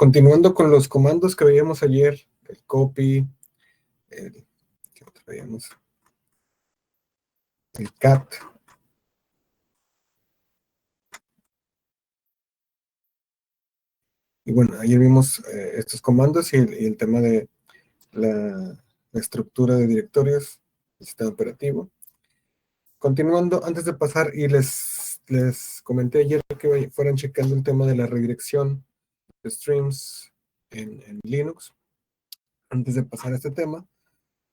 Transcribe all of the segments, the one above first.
continuando con los comandos que veíamos ayer, el copy, ¿qué otro veíamos? El cat. Y bueno, ayer vimos estos comandos y el tema de la estructura de directorios del sistema operativo. Continuando, antes de pasar, y les comenté ayer que fueran checando el tema de la redirección de streams en Linux. Antes de pasar a este tema,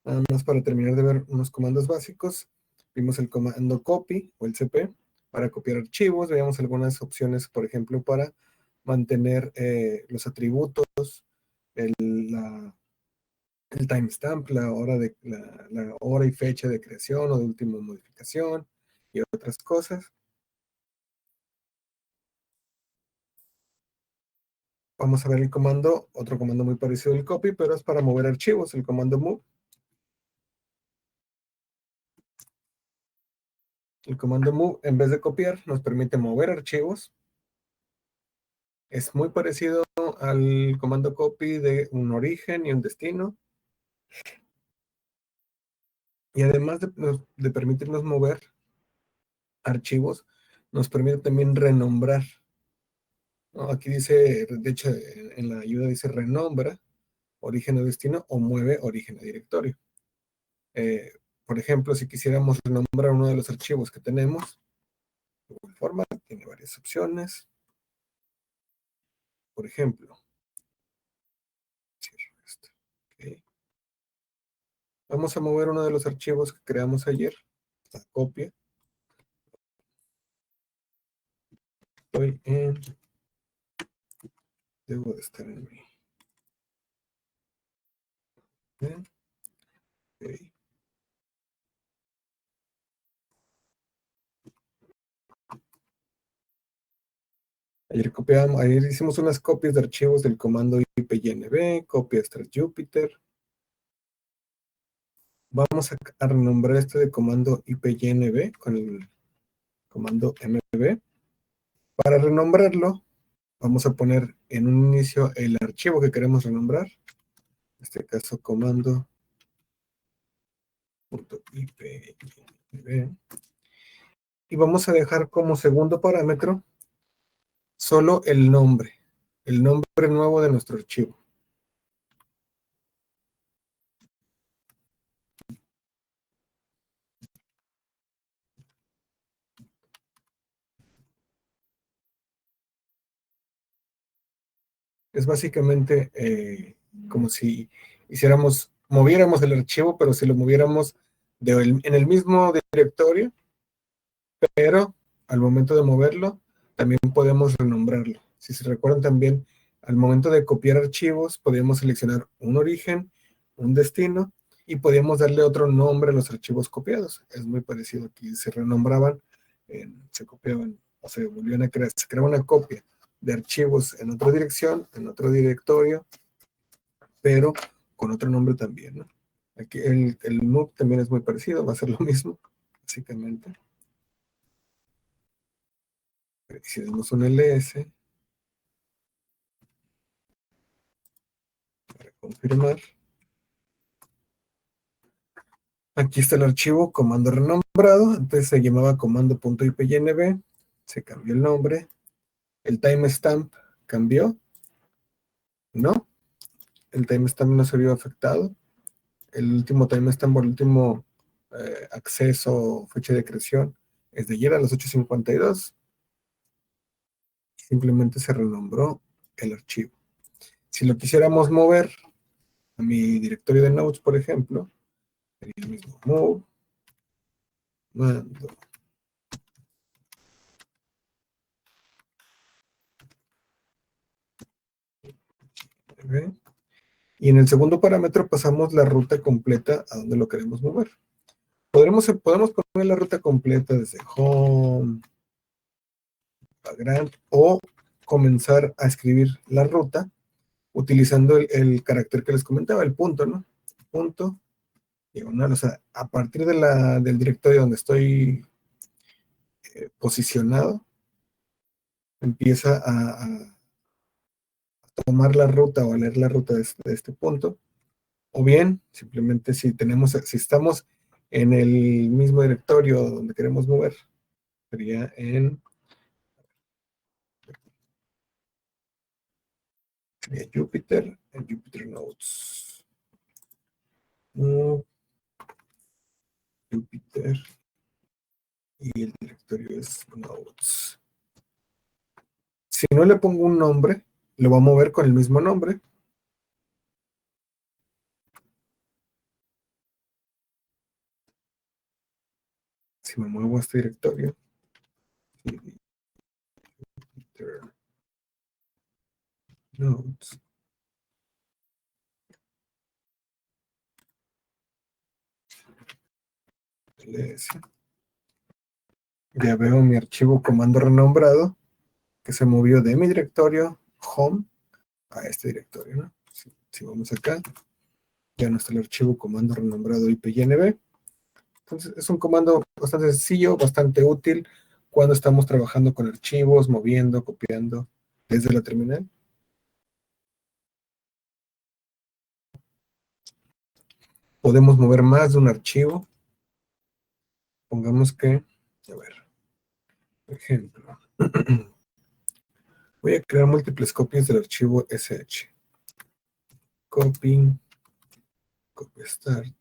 nada más para terminar de ver unos comandos básicos, vimos el comando copy o el cp para copiar archivos, veíamos algunas opciones, por ejemplo, para mantener los atributos, el timestamp, la hora y fecha de creación o de última modificación y otras cosas. Vamos a ver el comando, otro comando muy parecido al copy, pero es para mover archivos, el comando move. El comando move, en vez de copiar, nos permite mover archivos. Es muy parecido al comando copy de un origen y un destino. Y además de permitirnos mover archivos, nos permite también renombrar, ¿no? Aquí dice, de hecho, en la ayuda dice renombra origen o destino o mueve origen a directorio. Por ejemplo, si quisiéramos renombrar uno de los archivos que tenemos, de igual forma, tiene varias opciones. Por ejemplo, cierro esto. Okay. Vamos a mover uno de los archivos que creamos ayer, la copia. Estoy en... Debo de estar en mi... Bien. Okay. Ayer hicimos unas copias de archivos del comando ipynb, copias tras Jupyter. Vamos a renombrar este de comando ipynb con el comando mb. Para renombrarlo, vamos a poner en un inicio el archivo que queremos renombrar. En este caso, comando.ipynb. Y vamos a dejar como segundo parámetro solo el nombre nuevo de nuestro archivo. Es básicamente como si moviéramos el archivo, pero si lo moviéramos en el mismo directorio, pero al momento de moverlo, también podemos renombrarlo. Si se recuerdan también, al momento de copiar archivos, podíamos seleccionar un origen, un destino, y podíamos darle otro nombre a los archivos copiados. Es muy parecido aquí, se renombraban, se copiaban, o se volvían a crear, se creaba una copia de archivos en otra dirección, en otro directorio, pero con otro nombre también, ¿no? Aquí el move también es muy parecido, va a ser lo mismo, básicamente. Si damos un ls, para confirmar, aquí está el archivo comando renombrado, antes se llamaba comando.ipynb, se cambió el nombre, el timestamp cambió, no, el timestamp no se vio afectado, el último timestamp o el último acceso, fecha de creación, es de ayer a las 8:52, simplemente se renombró el archivo. Si lo quisiéramos mover a mi directorio de notes, por ejemplo, sería el mismo move, mando. Y en el segundo parámetro pasamos la ruta completa a donde lo queremos mover. Podemos poner la ruta completa desde home, background, o comenzar a escribir la ruta utilizando el carácter que les comentaba, el punto, ¿no? Punto, diagonal, o sea, a partir del directorio donde estoy posicionado, empieza a tomar la ruta o leer la ruta de este punto, o bien simplemente si estamos en el mismo directorio donde queremos mover, sería sería Jupyter, en Jupyter Notes. Jupyter y el directorio es Notes. Si no le pongo un nombre, lo va a mover con el mismo nombre. Si me muevo a este directorio, Jupyter Notes, ls, ya veo mi archivo comando renombrado que se movió de mi directorio home a este directorio, ¿no? Si vamos acá, ya no está el archivo comando renombrado IPYNB. Entonces es un comando bastante sencillo, bastante útil cuando estamos trabajando con archivos, moviendo, copiando desde la terminal. Podemos mover más de un archivo. Pongamos que, a ver, por ejemplo, voy a crear múltiples copias del archivo sh. Copy, copy start.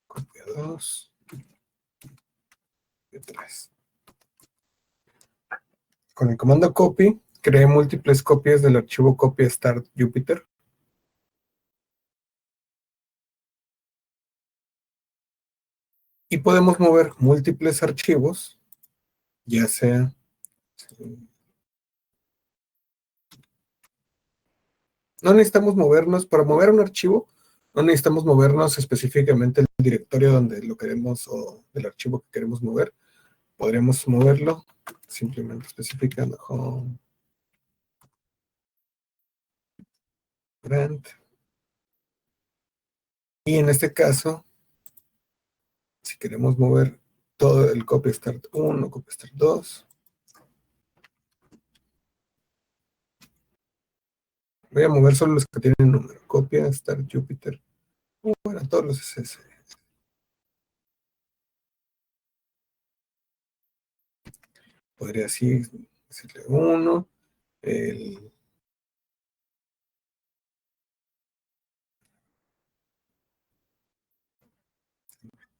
Copia 2. Y 3. Con el comando copy, creé múltiples copias del archivo copy start Jupyter. Y podemos mover múltiples archivos, ya sea... No necesitamos movernos, para mover un archivo, no necesitamos movernos específicamente el directorio donde lo queremos o del archivo que queremos mover. Podríamos moverlo simplemente especificando home, grant. Y en este caso, si queremos mover todo el copy start 1, copy start 2, voy a mover solo los que tienen número. Copia start Jupyter. Bueno, todos los SS. Podría así decirle 1, el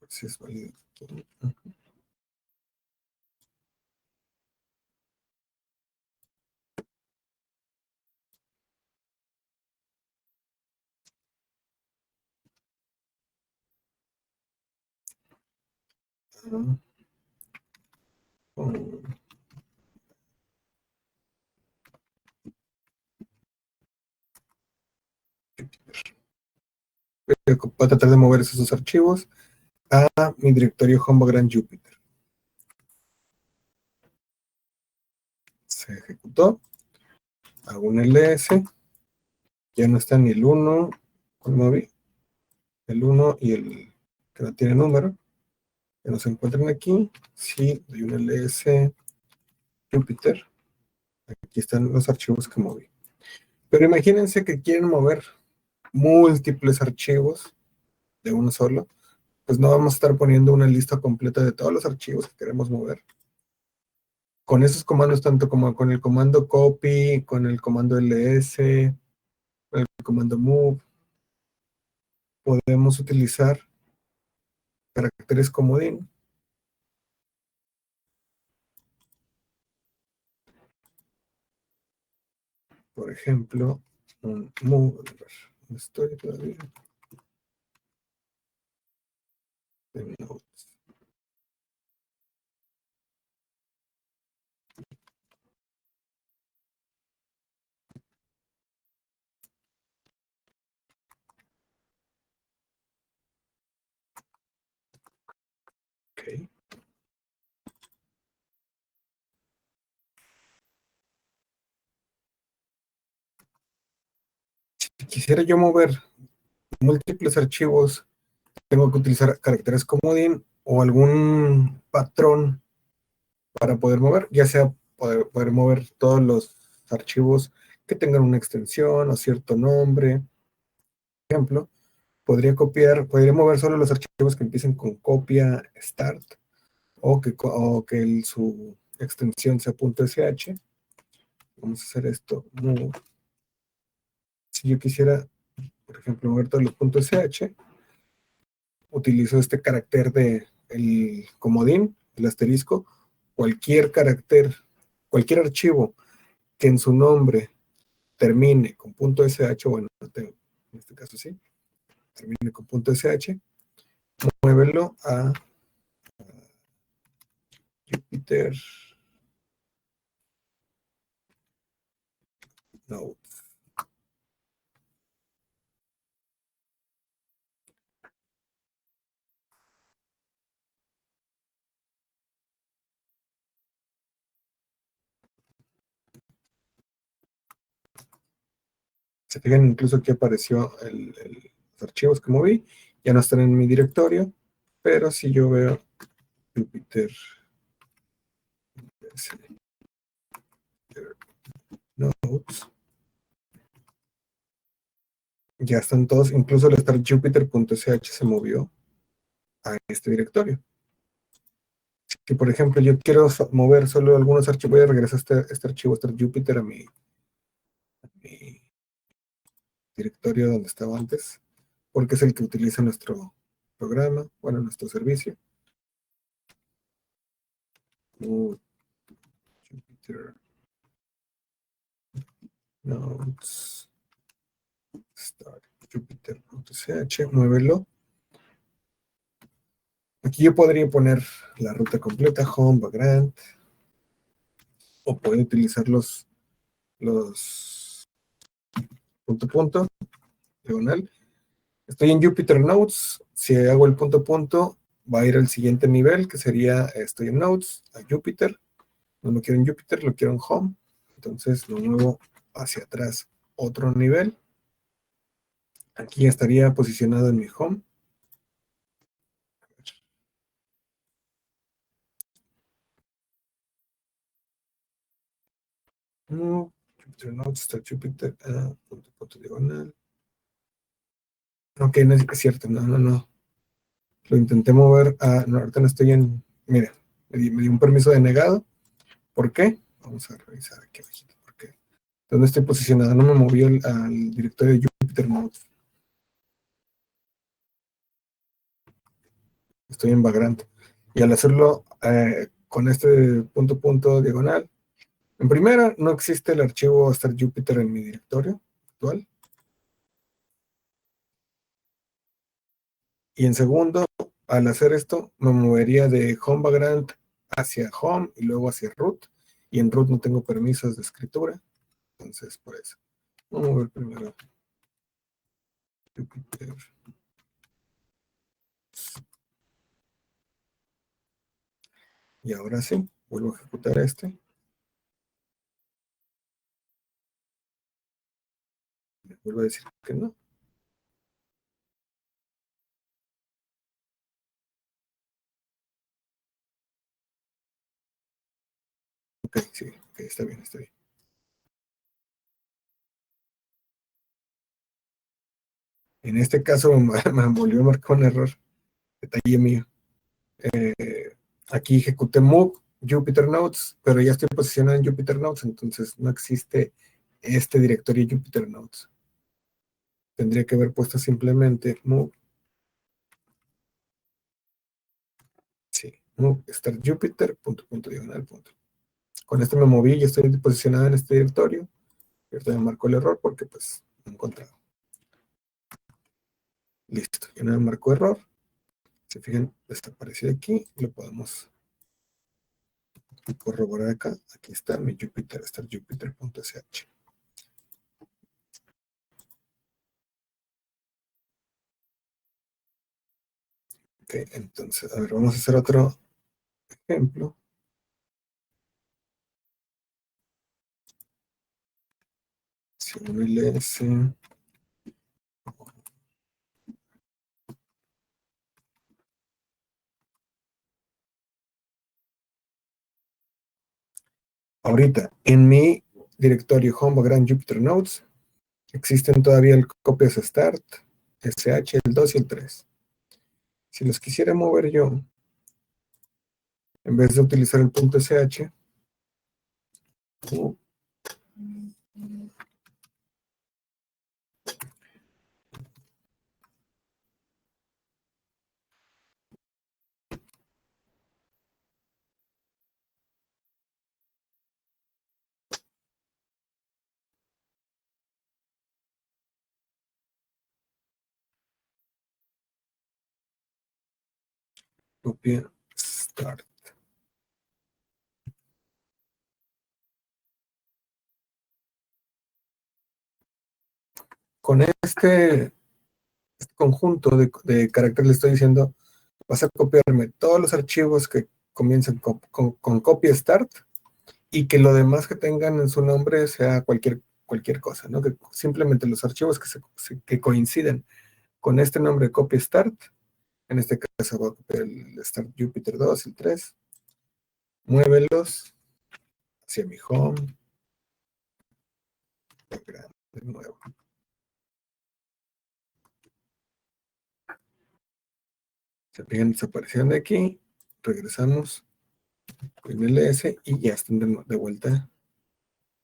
si es válido. Voy a tratar de mover esos dos archivos a mi directorio Home Grand Jupyter. Se ejecutó. Hago un ls. Ya no está ni el 1, el 1 y el que no tiene número. Que no se encuentran aquí. Sí, doy un ls Jupyter. Aquí están los archivos que moví. Pero imagínense que quieren mover múltiples archivos de uno solo. Pues no vamos a estar poniendo una lista completa de todos los archivos que queremos mover. Con esos comandos, tanto como con el comando copy, con el comando ls, con el comando move, podemos utilizar caracteres comodín. Por ejemplo, un move, a ver, ¿dónde estoy todavía? En notes. Ok. Si quisiera yo mover múltiples archivos, tengo que utilizar caracteres comodín o algún patrón para poder mover, ya sea poder mover todos los archivos que tengan una extensión o cierto nombre. Por ejemplo, podría mover solo los archivos que empiecen con copia start o que su extensión sea .sh. Vamos a hacer esto. Si yo quisiera, por ejemplo, mover todos los .sh, utilizo este carácter de el comodín, el asterisco, cualquier carácter, cualquier archivo que en su nombre termine con .sh, bueno, en este caso sí, termine con .sh, muévelo a Jupyter Node. Se fijan, incluso aquí apareció los archivos que moví, ya no están en mi directorio, pero si yo veo Jupyter Nodes, ya están todos, incluso el start Jupyter.sh se movió a este directorio. Si por ejemplo yo quiero mover solo algunos archivos, voy a regresar este archivo start Jupyter a mi directorio donde estaba antes, porque es el que utiliza nuestro programa, bueno, nuestro servicio. Jupyter Nodes, start Jupyter.ch, muévelo. Aquí yo podría poner la ruta completa, home, background, o puedo utilizar los punto, diagonal. Estoy en Jupyter Nodes, si hago el punto, va a ir al siguiente nivel, que sería, estoy en Nodes, a Jupyter, no lo quiero en Jupyter, lo quiero en Home, entonces lo muevo hacia atrás otro nivel. Aquí estaría posicionado en mi Home. No, Jupyter Nodes, está Jupyter, punto, diagonal. Ok, no es cierto, no. Lo intenté mover no, ahorita no estoy en, mira, me di un permiso de negado. ¿Por qué? Vamos a revisar aquí abajito. ¿Por qué? ¿Dónde estoy posicionado? No me moví al directorio de Jupyter Nodes. Estoy en Vagrant. Y al hacerlo con este punto diagonal, en primera, no existe el archivo Star Jupyter en mi directorio actual. Y en segundo, al hacer esto, me movería de Home Vagrant hacia Home y luego hacia Root. Y en Root no tengo permisos de escritura. Entonces, por eso. Vamos a mover primero Jupyter. Y ahora sí, vuelvo a ejecutar este. Me vuelvo a decir que no. Ok, sí, ok, está bien, está bien. En este caso me volvió a marcar un error. Detalle mío. Aquí ejecuté move Jupyter Nodes, pero ya estoy posicionado en Jupyter Nodes, entonces no existe este directorio Jupyter Nodes. Tendría que haber puesto simplemente move. Sí, move start Jupyter, diagonal, punto. Con esto me moví y estoy posicionado en este directorio. Y ahorita me marcó el error porque pues no he encontrado. Listo, ya no me marcó error. Se fijan, desapareció aquí. Lo podemos corroborar acá. Aquí está mi Jupyter, start Jupyter.sh. Ok, entonces, a ver, vamos a hacer otro ejemplo. Si uno ls Ahorita, en mi directorio Home Background Jupyter Notes, existen todavía el copias start, sh, el 2 y el 3. Si los quisiera mover yo, en vez de utilizar el punto sh, copia start. Con este conjunto de caracteres le estoy diciendo, vas a copiarme todos los archivos que comiencen con copia start y que lo demás que tengan en su nombre sea cualquier cosa, ¿no? Que simplemente los archivos que coinciden con este nombre de copia start, en este caso voy a copiar el start Jupyter 2, el 3, muévelos hacia mi home, de nuevo. Se fijan, desaparecieron de aquí, regresamos en el S y ya están de vuelta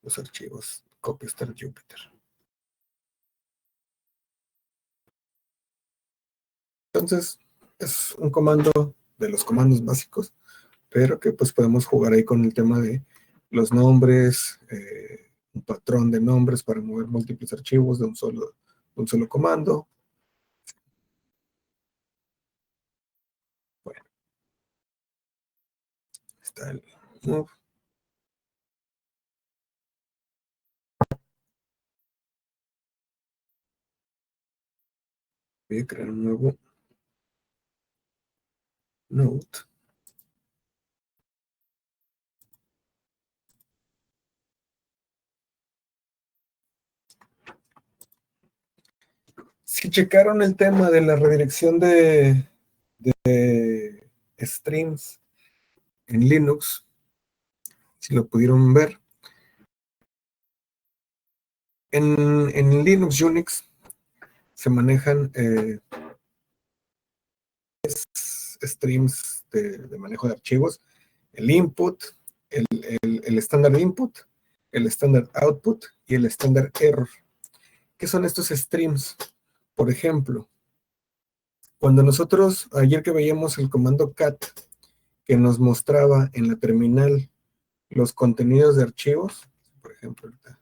los archivos copia start Jupyter. Entonces, es un comando de los comandos básicos, pero que pues podemos jugar ahí con el tema de los nombres, un patrón de nombres para mover múltiples archivos de un solo comando. Bueno, está el move. Voy a crear un nuevo note. Si checaron el tema de la redirección de streams en Linux, si lo pudieron ver, en Linux Unix se manejan streams de manejo de archivos, el input, el estándar input, el estándar output y el estándar error. ¿Qué son estos streams? Por ejemplo, cuando nosotros, ayer que veíamos el comando cat, que nos mostraba en la terminal los contenidos de archivos, por ejemplo, ahorita,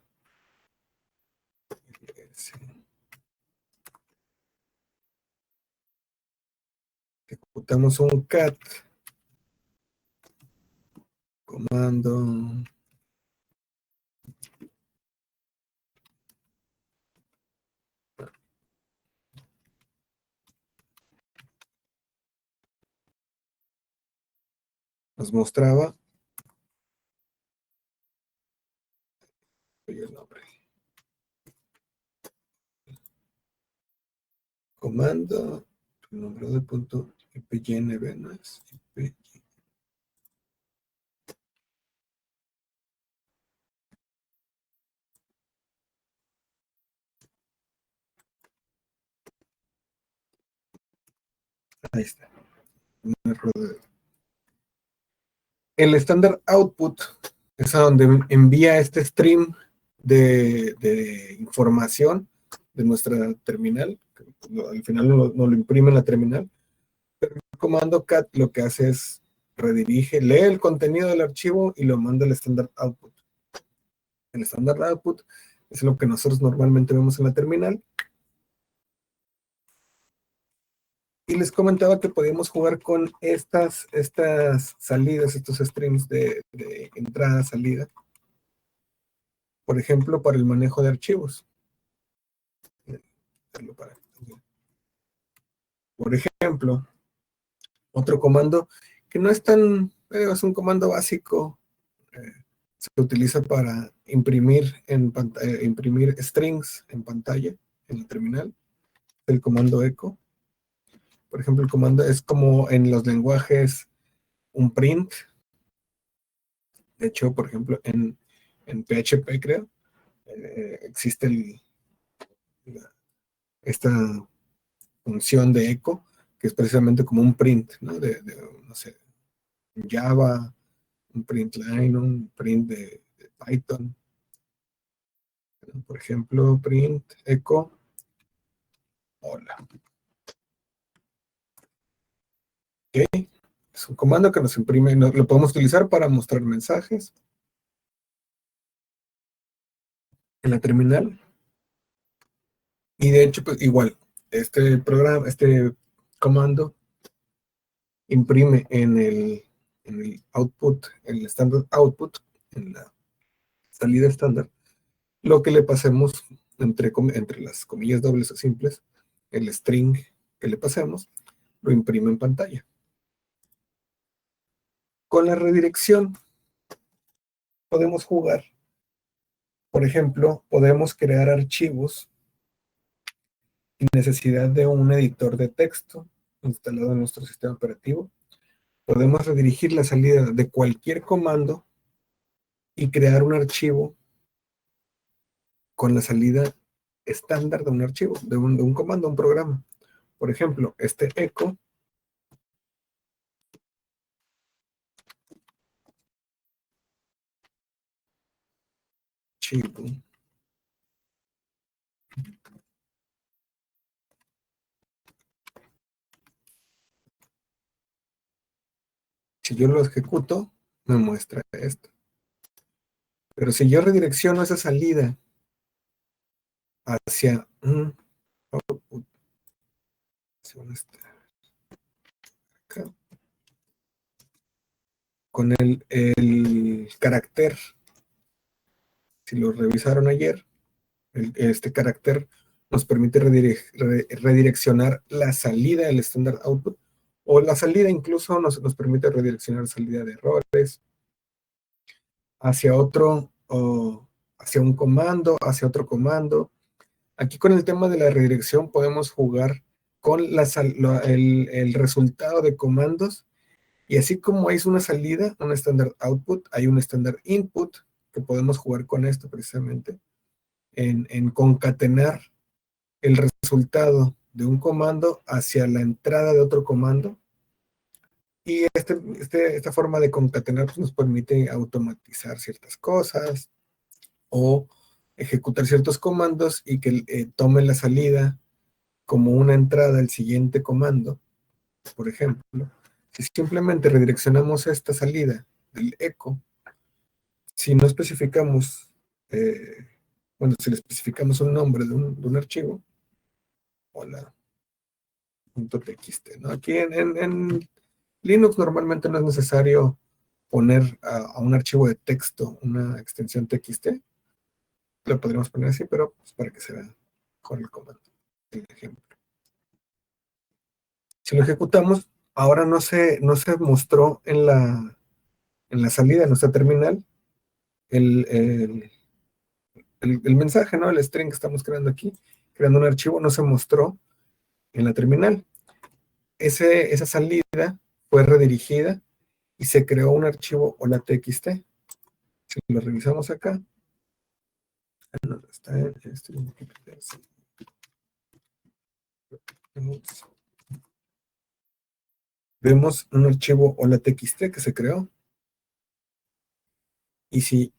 ejecutamos un cat, comando, nos mostraba el nombre. Comando, nombre de punto ipynb, no es ip. Ahí está. Un error el estándar output es a donde envía este stream de información de nuestra terminal. Al final no lo imprime en la terminal. Pero el comando cat lo que hace es redirige, lee el contenido del archivo y lo manda al estándar output. El estándar output es lo que nosotros normalmente vemos en la terminal. Y les comentaba que podíamos jugar con estas salidas, estos streams de entrada, salida. Por ejemplo, para el manejo de archivos. Por ejemplo, otro comando que no es es un comando básico, se utiliza para imprimir strings en pantalla, en la terminal, el comando echo. Por ejemplo, el comando es como en los lenguajes un print, De hecho, por ejemplo, en PHP, creo, existe esta función de echo, que es precisamente como un print, ¿no? No sé, Java, un print line, un print de Python. Por ejemplo, print echo, hola. Ok, es un comando que nos imprime, lo podemos utilizar para mostrar mensajes en la terminal. Y de hecho, pues igual, este programa, este comando imprime en el output, en el standard output, en la salida estándar, lo que le pasemos entre las comillas dobles o simples, el string que le pasemos, lo imprime en pantalla. Con la redirección podemos jugar. Por ejemplo, podemos crear archivos sin necesidad de un editor de texto instalado en nuestro sistema operativo. Podemos redirigir la salida de cualquier comando y crear un archivo con la salida estándar de un archivo, de un comando, un programa. Por ejemplo, este echo, archivo, si yo lo ejecuto, me muestra esto. Pero si yo redirecciono esa salida hacia un output, acá, con el carácter, si lo revisaron ayer, este carácter nos permite redireccionar la salida del standard output, o la salida incluso nos permite redireccionar salida de errores hacia otro, o hacia un comando, hacia otro comando. Aquí con el tema de la redirección podemos jugar con el resultado de comandos, y así como hay una salida, un standard output, hay un standard input, que podemos jugar con esto precisamente, en concatenar el resultado de un comando hacia la entrada de otro comando. Y esta forma de concatenar pues, nos permite automatizar ciertas cosas o ejecutar ciertos comandos y que tome la salida como una entrada al siguiente comando. Por ejemplo, si simplemente redireccionamos esta salida del echo, si no especificamos, bueno, si le especificamos un nombre de un archivo, hola, .txt, ¿no? Aquí en Linux normalmente no es necesario poner a un archivo de texto una extensión txt, lo podríamos poner así, pero pues para que se vea con el comando, el ejemplo. Si lo ejecutamos, ahora no se mostró en la salida de nuestra terminal el, el, el mensaje, ¿no? El string que estamos creando aquí, creando un archivo, no se mostró en la terminal. Esa salida fue redirigida y se creó un archivo hola.txt. Si lo revisamos acá, está vemos un archivo hola.txt que se creó. Y si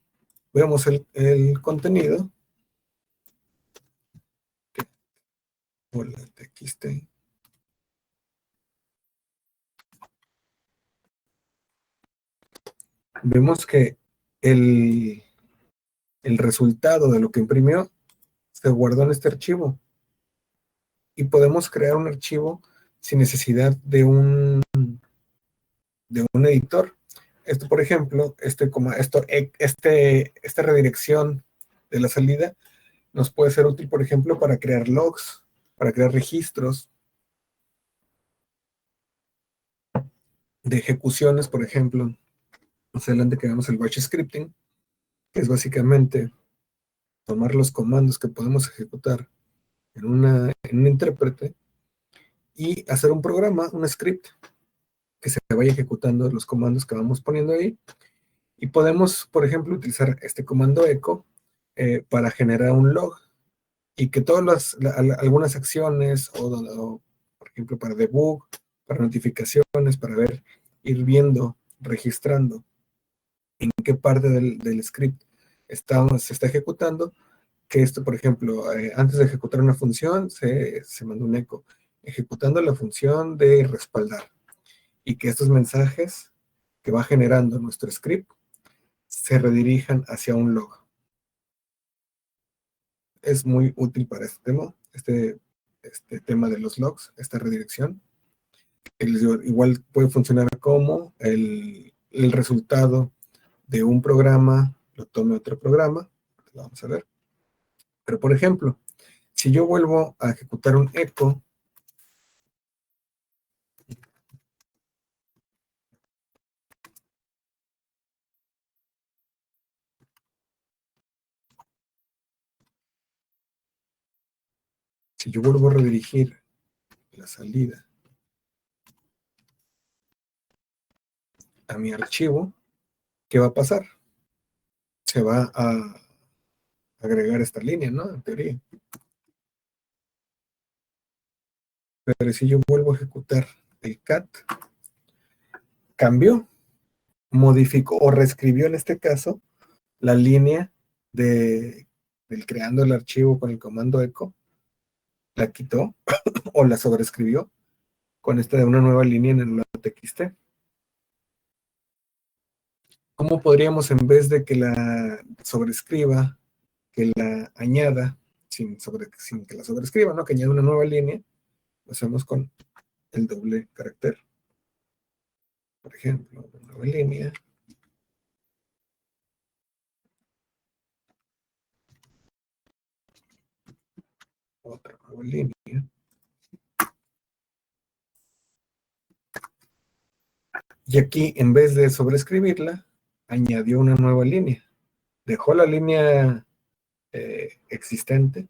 vemos el contenido, hola.txt, vemos que el resultado de lo que imprimió se guardó en este archivo. Y podemos crear un archivo sin necesidad de un editor. Esto, por ejemplo, esta redirección de la salida nos puede ser útil, por ejemplo, para crear logs, para crear registros de ejecuciones, por ejemplo. Más adelante creamos el batch scripting, que es básicamente tomar los comandos que podemos ejecutar en un intérprete y hacer un programa, un script, que se vaya ejecutando los comandos que vamos poniendo ahí, Y podemos, por ejemplo, utilizar este comando echo para generar un log y que todas algunas acciones o, por ejemplo, para debug, para notificaciones, para ir viendo, registrando en qué parte del script se está ejecutando, que esto, por ejemplo, antes de ejecutar una función, se manda un echo, ejecutando la función de respaldar, y que estos mensajes que va generando nuestro script se redirijan hacia un log. Es muy útil para este tema, este tema de los logs, esta redirección. Igual puede funcionar como el resultado de un programa lo tome otro programa, lo vamos a ver. Pero por ejemplo, si yo vuelvo a ejecutar un echo, si yo vuelvo a redirigir la salida a mi archivo, ¿qué va a pasar? Se va a agregar esta línea, ¿no? En teoría. Pero si yo vuelvo a ejecutar el cat, cambió, modificó o reescribió en este caso la línea del creando el archivo con el comando echo, la quitó o la sobreescribió con esta de una nueva línea en el txt. ¿Cómo podríamos, en vez de que la sobrescriba, que la añada, sin que la sobrescriba, ¿no? Que añada una nueva línea, lo hacemos con el doble carácter. Por ejemplo, una nueva línea. Otra nueva línea. Y aquí, en vez de sobreescribirla, añadió una nueva línea. Dejó la línea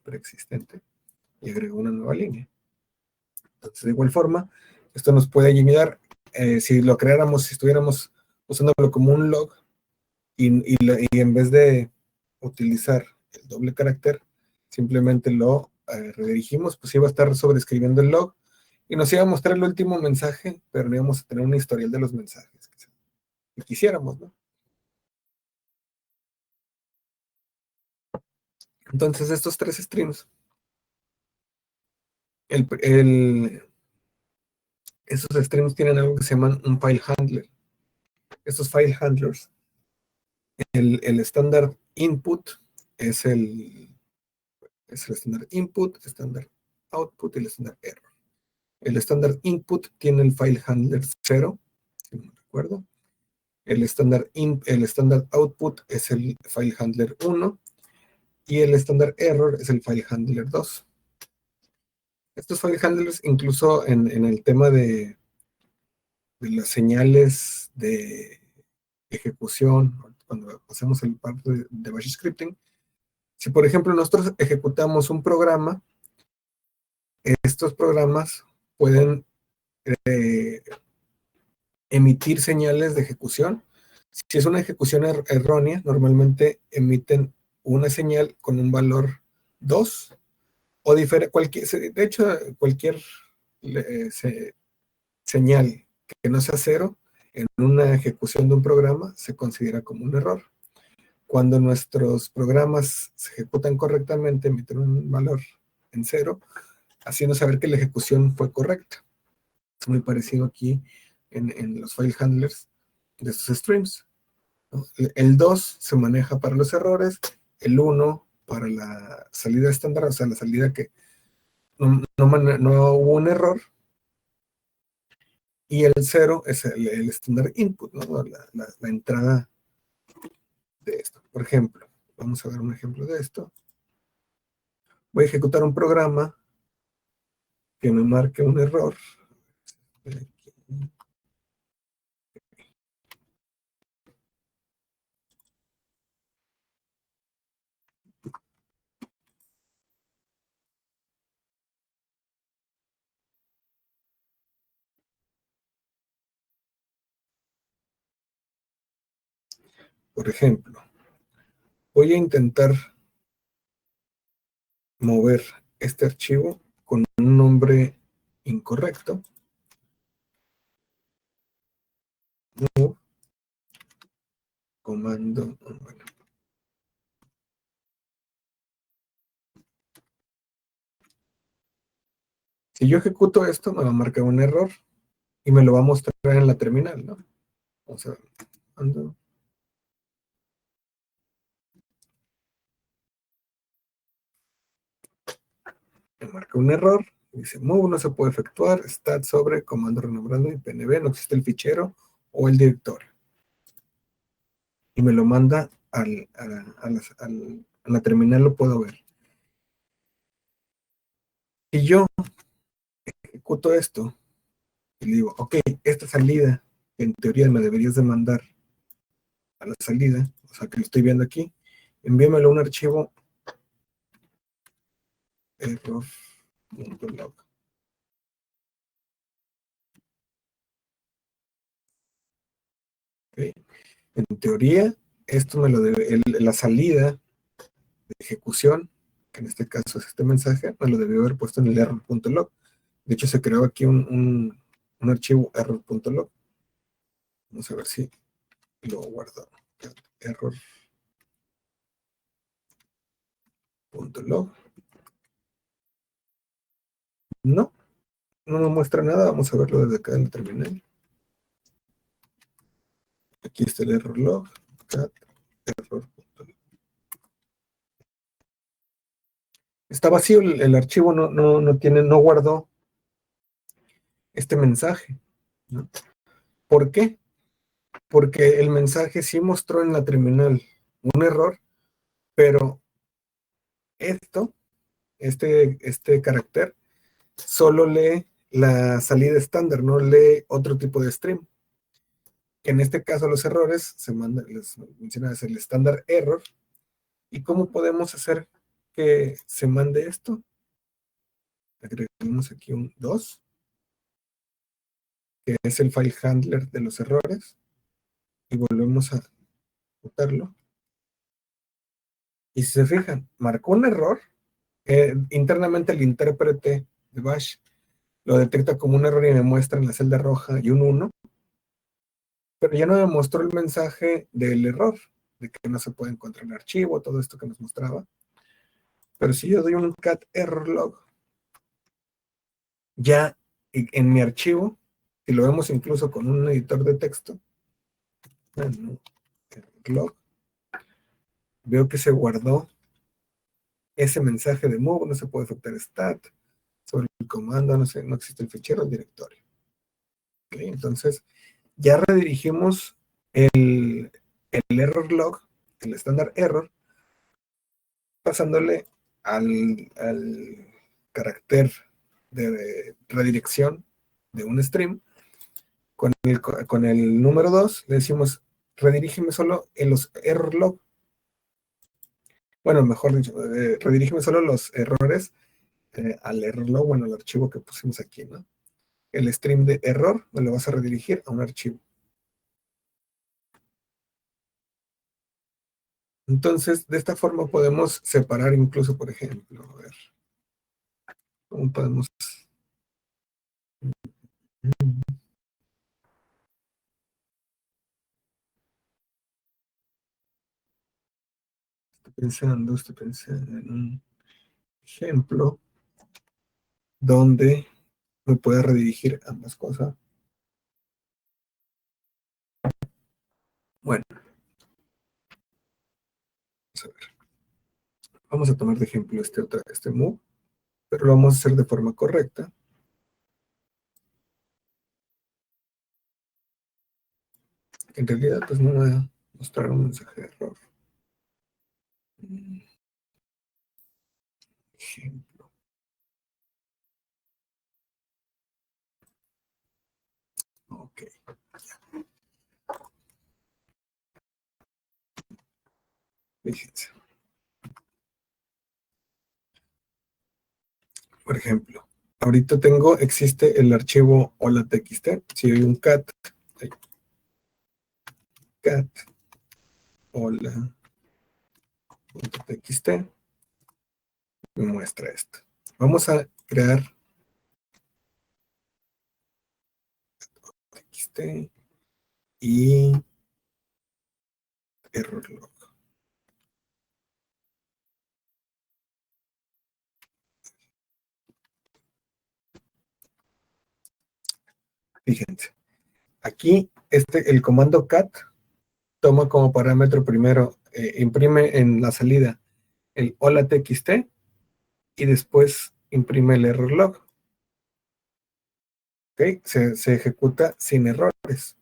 preexistente, y agregó una nueva línea. Entonces, de igual forma, esto nos puede ayudar si lo creáramos, si estuviéramos usándolo como un log y en vez de utilizar el doble carácter, simplemente lo redirigimos, pues iba a estar sobreescribiendo el log y nos iba a mostrar el último mensaje, pero no íbamos a tener un historial de los mensajes que quisiéramos, ¿no? Entonces, estos tres streams, el, el, esos streams tienen algo que se llaman un file handler. Estos file handlers, el estándar input es es el estándar input, el estándar output y el estándar error. El estándar input tiene el file handler 0, si no me recuerdo. El estándar output es el file handler 1 y el estándar error es el file handler 2. Estos file handlers, incluso en el tema de las señales de ejecución, cuando hacemos el parte de bash scripting, si por ejemplo nosotros ejecutamos un programa, estos programas pueden eh, emitir señales de ejecución. Si es una ejecución errónea, normalmente emiten una señal con un valor 2 o de hecho cualquier señal que no sea 0 en una ejecución de un programa se considera como un error. Cuando nuestros programas se ejecutan correctamente, emiten un valor en 0, haciendo saber que la ejecución fue correcta. Es muy parecido aquí en los file handlers de estos streams, ¿no? El 2 se maneja para los errores, el 1 para la salida estándar, o sea, la salida que no hubo un error, y el 0 es el estándar input, ¿no? La entrada de esto. Por ejemplo, vamos a ver un ejemplo de esto. Voy a ejecutar un programa que me marque un error. Por ejemplo, voy a intentar mover este archivo con un nombre incorrecto. Move, comando, bueno. Si yo ejecuto esto, me va a marcar un error y me lo va a mostrar en la terminal, ¿no? Vamos a ver. Ando. Me marca un error. Dice, move no se puede efectuar, stat sobre comando renombrando y PNB, no existe el fichero o el directorio. Y me lo manda a la terminal, lo puedo ver. Si yo ejecuto esto y le digo, ok, esta salida, en teoría me deberías de mandar a la salida, o sea que lo estoy viendo aquí, envíamelo a un archivo error.log. Okay. En teoría, esto me lo debe, la salida de ejecución, que en este caso es este mensaje, me lo debió haber puesto en el error.log. De hecho, se creó aquí un archivo error.log. Vamos a ver si lo guardo. Error.log. No, no me muestra nada. Vamos a verlo desde acá en el terminal. Aquí está el error log. Error. Está vacío el archivo, no guardó este mensaje, ¿no? ¿Por qué? Porque el mensaje sí mostró en la terminal un error, pero este carácter, solo lee la salida estándar, no lee otro tipo de stream. En este caso, los errores se mandan, les menciona, es el estándar error. ¿Y cómo podemos hacer que se mande esto? Agregamos aquí un 2, que es el file handler de los errores, y volvemos a ejecutarlo. Y si se fijan, marcó un error. Internamente el intérprete de Bash lo detecta como un error y me muestra en la celda roja y un 1, pero ya no me mostró el mensaje del error, de que no se puede encontrar el archivo, todo esto que nos mostraba. Pero si yo doy un cat error log, ya en mi archivo, si lo vemos incluso con un editor de texto, bueno, log, veo que se guardó ese mensaje de move, no se puede efectuar stat, sobre el comando, no existe el fichero, el directorio. ¿Okay? Entonces, ya redirigimos el error log, el estándar error, pasándole al carácter de redirección de un stream. Con el número 2 le decimos, redirígeme solo en los error log. Bueno, mejor dicho, redirígeme solo los errores al error log, bueno, al archivo que pusimos aquí, ¿no? El stream de error me lo vas a redirigir a un archivo. Entonces, de esta forma podemos separar incluso, por ejemplo, a ver, ¿cómo podemos? Estoy pensando en un ejemplo donde me pueda redirigir ambas cosas. Bueno, vamos a tomar de ejemplo este move, pero lo vamos a hacer de forma correcta. En realidad, pues no me va a mostrar un mensaje de error. Ejemplo. Ok. Fíjense. Por ejemplo, ahorita existe el archivo hola.txt. Si hay un cat hola.txt, me muestra esto. Vamos a crear txt y error log. Fíjense, aquí el comando cat toma como parámetro primero, imprime en la salida el hola txt y después imprime el error log. ¿Ok? Se ejecuta sin errores.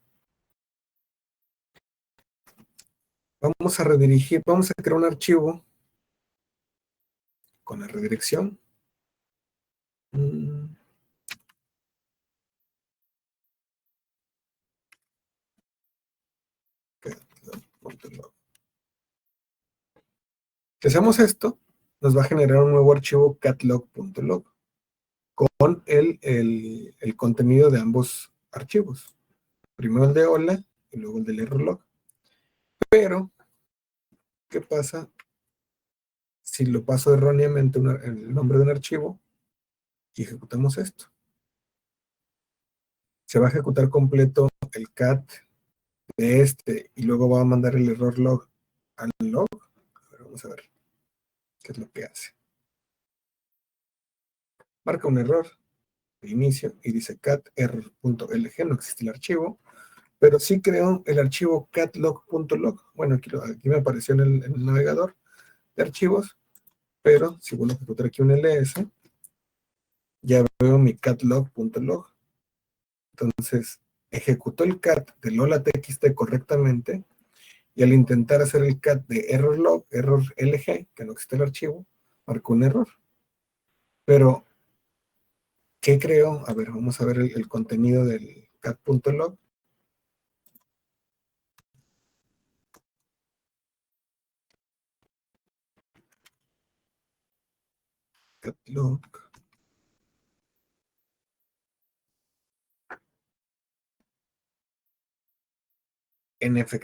Vamos a redirigir, vamos a crear un archivo con la redirección. Si hacemos esto, nos va a generar un nuevo archivo catlog.log con el contenido de ambos archivos. Primero el de hola y luego el del error log. Pero, ¿qué pasa si lo paso erróneamente el nombre de un archivo y ejecutamos esto? Se va a ejecutar completo el cat de y luego va a mandar el error log al log. A ver, vamos a ver qué es lo que hace. Marca un error de inicio y dice cat error.lg, no existe el archivo, pero sí creó el archivo catlog.log. Bueno, aquí me apareció en el navegador de archivos, pero si vuelvo a ejecutar aquí un ls, ya veo mi catlog.log. Entonces, ejecutó el cat del hola txt correctamente, y al intentar hacer el cat de error log, error lg, que no existe el archivo, marcó un error. Pero, ¿qué creo? A ver, vamos a ver el contenido del cat.log. Catlog.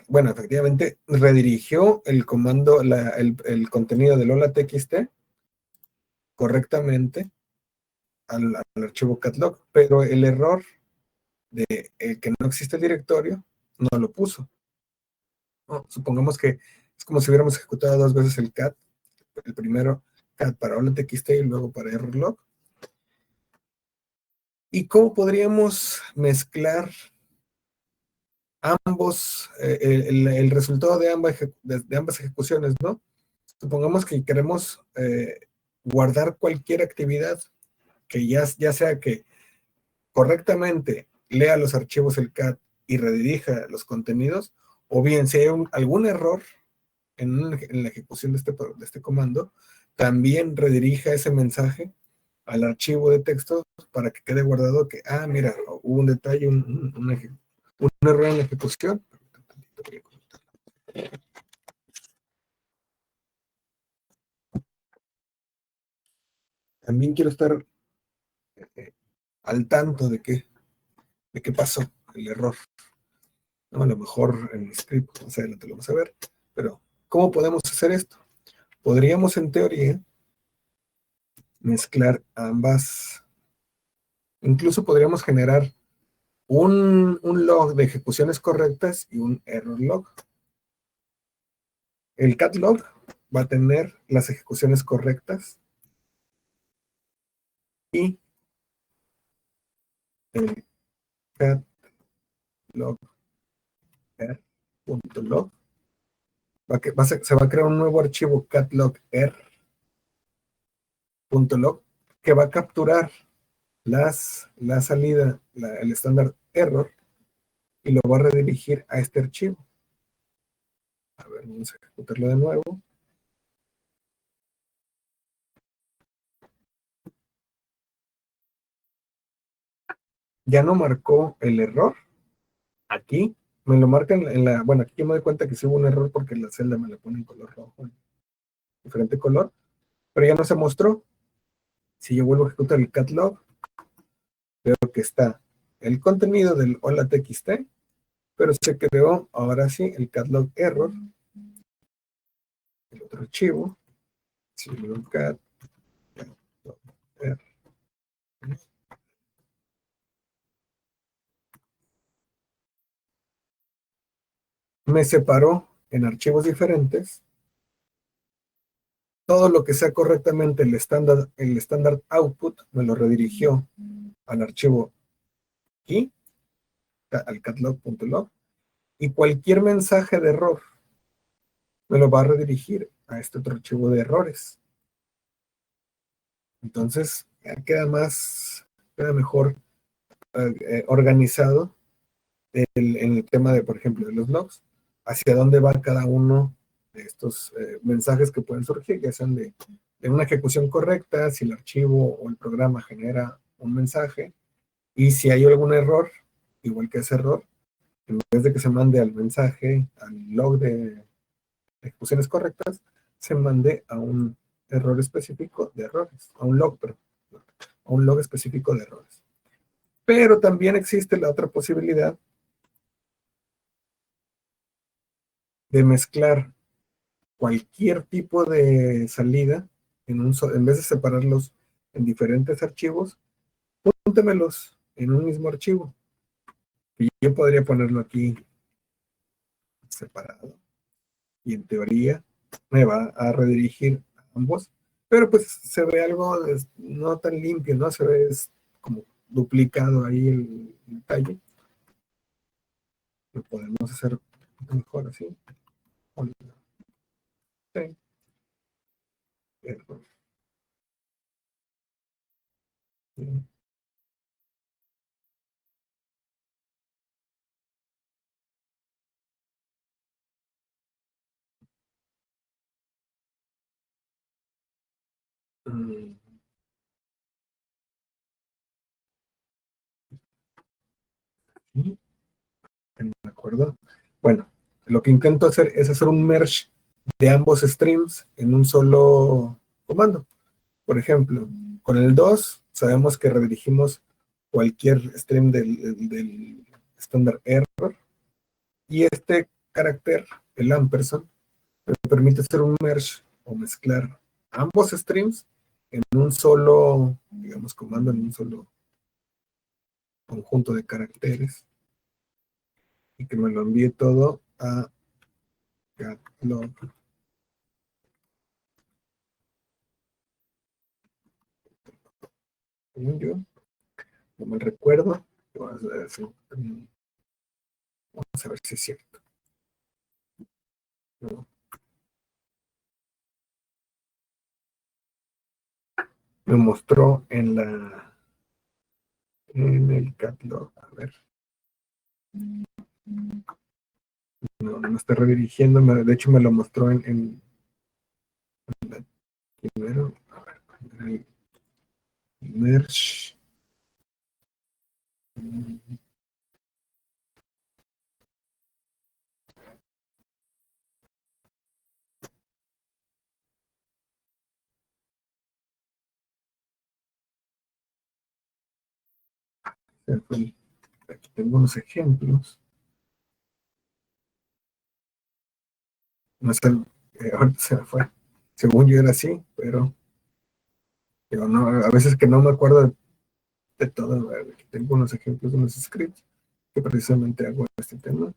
Bueno, efectivamente redirigió el comando, el contenido del hola txt correctamente al archivo catlog, pero el error de que no existe el directorio no lo puso. ¿No? Supongamos que es como si hubiéramos ejecutado dos veces el cat, el primero cat para hola txt y luego para error log. ¿Y cómo podríamos mezclar ambos, el resultado de ambas ejecuciones, ¿no? Supongamos que queremos guardar cualquier actividad que ya sea que correctamente lea los archivos el cat y redirija los contenidos, o bien si hay algún error en la ejecución de este comando, también redirija ese mensaje al archivo de texto para que quede guardado que, mira, hubo un detalle, un error en la ejecución. También quiero estar al tanto de qué pasó el error. ¿No? A lo mejor en el script más adelante lo vamos a ver, pero ¿cómo podemos hacer esto? Podríamos en teoría mezclar ambas, incluso podríamos generar un log de ejecuciones correctas y un error log. El cat log va a tener las ejecuciones correctas y el cat log r.log se va a crear un nuevo archivo catlogr.log que va a capturar la salida, el estándar error, y lo va a redirigir a este archivo. A ver, vamos a ejecutarlo de nuevo. Ya no marcó el error. Aquí me lo marca bueno, aquí me doy cuenta que sí hubo un error porque la celda me la pone en color rojo, en diferente color, pero ya no se mostró. Si yo vuelvo a ejecutar el catlog, veo que está el contenido del hola txt, pero se creó ahora sí el catlog error el otro archivo, cat, me separó en archivos diferentes todo lo que sea correctamente el estándar output, me lo redirigió al archivo key, al catlog.log, y cualquier mensaje de error me lo va a redirigir a este otro archivo de errores. Entonces, ya queda mejor organizado en el tema de, por ejemplo, de los logs, hacia dónde va cada uno de estos mensajes que pueden surgir, ya sean de una ejecución correcta, si el archivo o el programa genera un mensaje, y si hay algún error, igual que ese error, en vez de que se mande al mensaje, al log de ejecuciones correctas, se mande a un error específico de errores, a un log, perdón, a un log específico de errores. Pero también existe la otra posibilidad de mezclar cualquier tipo de salida en vez de separarlos en diferentes archivos, júntemelos en un mismo archivo. Y yo podría ponerlo aquí separado y en teoría me va a redirigir a ambos, pero pues se ve algo no tan limpio, ¿no? Se ve como duplicado ahí el detalle. Lo podemos hacer mejor así. Sí. Mm, ¿de acuerdo? Bueno, lo que intento hacer es hacer un merge de ambos streams en un solo comando. Por ejemplo, con el 2 sabemos que redirigimos cualquier stream del estándar error y este carácter, el ampersand, me permite hacer un merge o mezclar ambos streams en un solo, digamos, comando, en un solo conjunto de caracteres y que me lo envíe todo a catlog. Según yo, no me recuerdo. Vamos a ver si es cierto. No. Me mostró en el catlog. A ver. No, no me está redirigiendo. De hecho, me lo mostró en la primero. A ver, el merge. Aquí tengo unos ejemplos. No sé, ahorita se me fue. Según yo era así, pero no, a veces que no me acuerdo de todo. Aquí tengo unos ejemplos de unos scripts que precisamente hago este tema.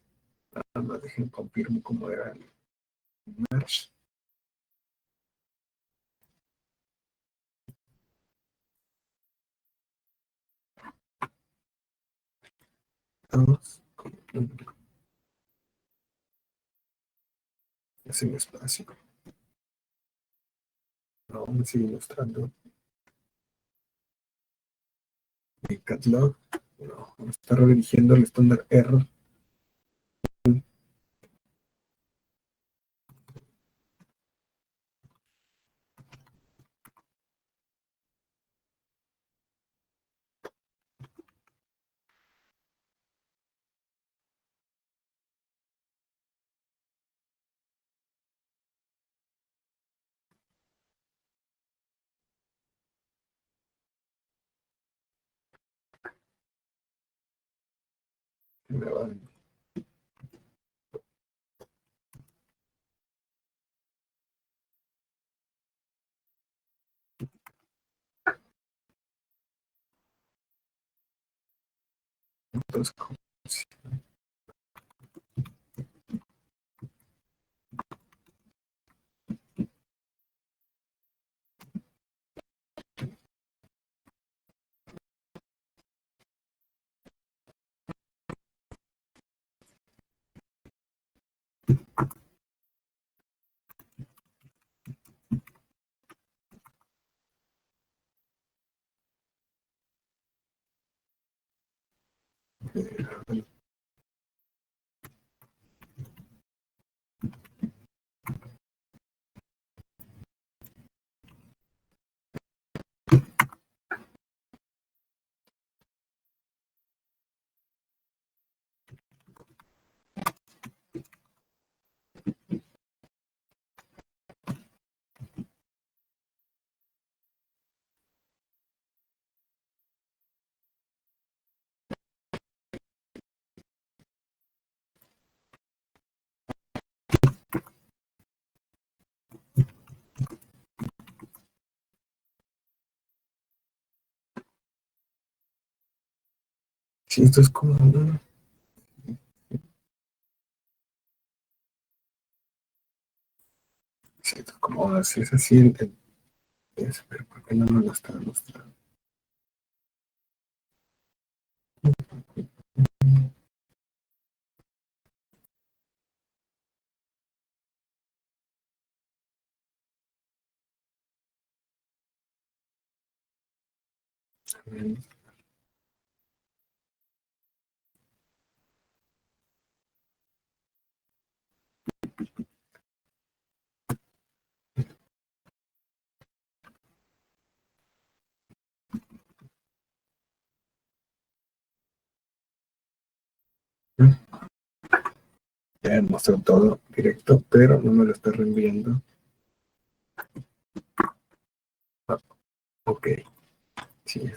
Nada más dejen confirmo cómo era el merge. Vamos. Sin espacio. No, me sigue mostrando mi catlog. No, me está redirigiendo el estándar error. Me va Entonces, sí, esto es como, sí, esto es como así, es así, pero ¿por qué no me lo está mostrando? Ya mostró todo directo, pero no me lo está reenviando. Ah, ok, sí.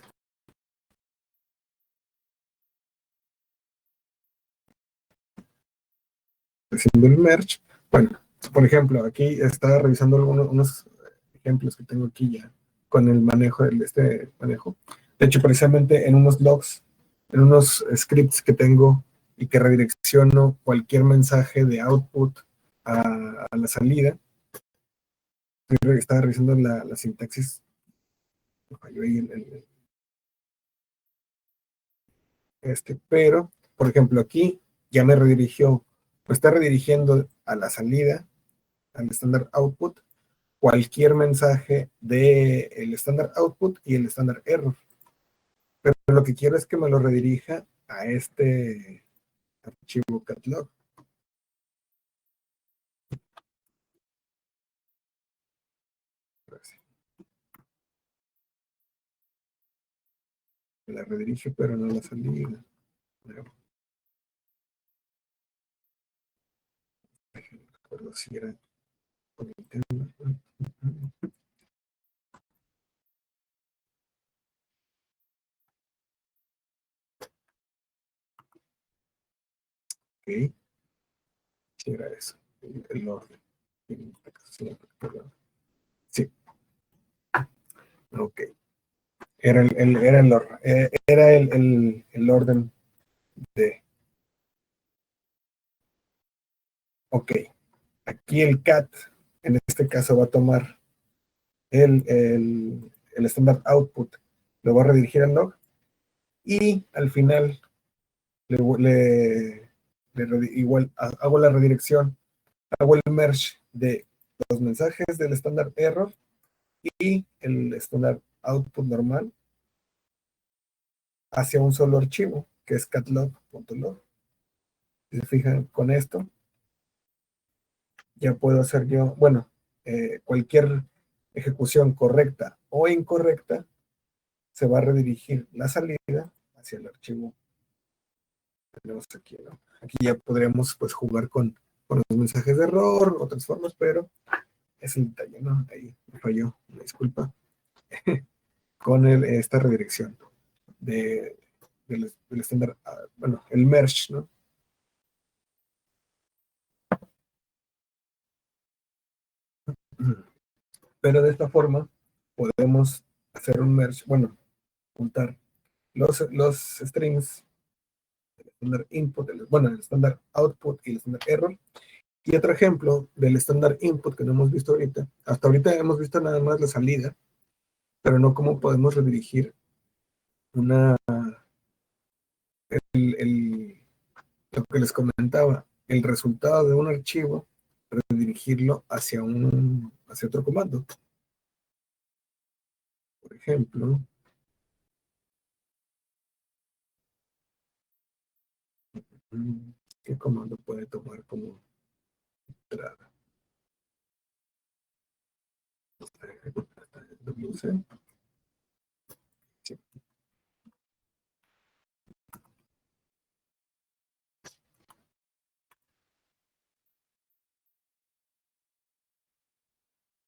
Haciendo el merge. Bueno, por ejemplo, aquí estaba revisando unos ejemplos que tengo aquí ya con el manejo del este manejo. De hecho, precisamente en unos logs, en unos scripts que tengo y que redirecciono cualquier mensaje de output a la salida, estaba revisando la sintaxis, me falló ahí pero, por ejemplo, aquí ya me redirigió, me está redirigiendo a la salida, al standard output, cualquier mensaje del standard output y el standard error. Pero lo que quiero es que me lo redirija a este archivo catlog. Me la redirige, pero no la salida. No recuerdo si era con el tema. Ok, si era eso, el orden. Sí, ok. Era el orden de. Ok, aquí el cat, en este caso, va a tomar el standard output, lo va a redirigir al log y al final le, igual hago la redirección, hago el merge de los mensajes del standard error y el standard output normal hacia un solo archivo, que es catlog.log. Si se fijan con esto, ya puedo hacer yo, bueno, cualquier ejecución correcta o incorrecta, se va a redirigir la salida hacia el archivo que tenemos aquí, ¿no? Aquí ya podríamos pues jugar con los mensajes de error, otras formas, pero es el detalle, ¿no? Ahí me falló, una disculpa, con esta redirección de, del estándar, bueno, el merge, ¿no? Pero de esta forma podemos hacer un merge, bueno, juntar los strings estándar input, el estándar output y el estándar error. Y otro ejemplo del estándar input que no hemos visto ahorita. Hasta ahorita hemos visto nada más la salida, pero no cómo podemos redirigir una, lo que les comentaba, el resultado de un archivo, redirigirlo hacia otro comando. Por ejemplo, ¿qué comando puede tomar como entrada? WC. Sí.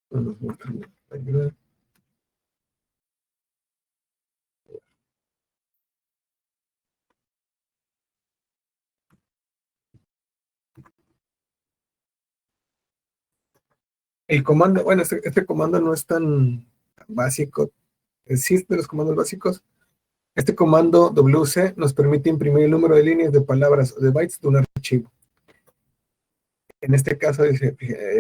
Nos muestra la ayuda. El comando, bueno, este comando no es tan básico. Sí es de los comandos básicos. Este comando WC nos permite imprimir el número de líneas de palabras o de bytes de un archivo. En este caso dice,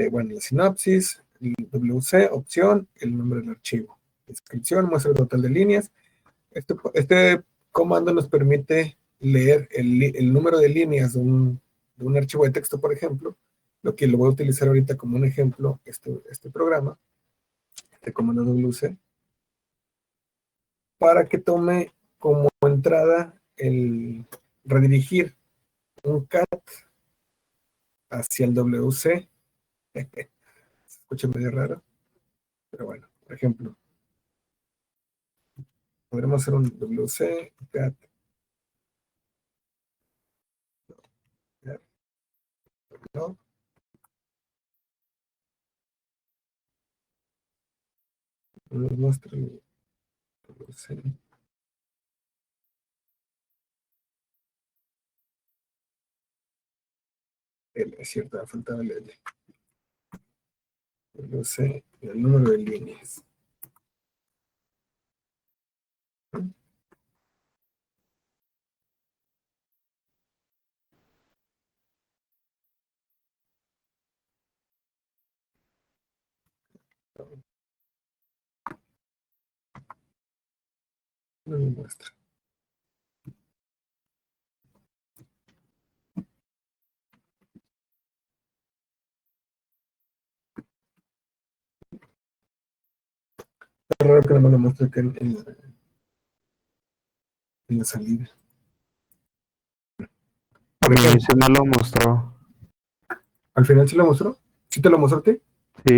bueno, la sinopsis, el WC, opción, el nombre del archivo. Descripción, muestra el total de líneas. Este comando nos permite leer el número de líneas de un archivo de texto, por ejemplo, lo que lo voy a utilizar ahorita como un ejemplo, este programa, este comando WC, para que tome como entrada el redirigir un cat hacia el WC. Se escucha medio raro, pero bueno, por ejemplo, podremos hacer un WC cat, ¿no? Nos muestra el WC. Es cierto, me faltaba el L. WC, el número de líneas. No me muestra. Es raro que no me lo muestre acá en la salida. A Por mí ejemplo, se me lo mostró. al final sí lo mostró. ¿Sí te lo mostró a ti? Sí,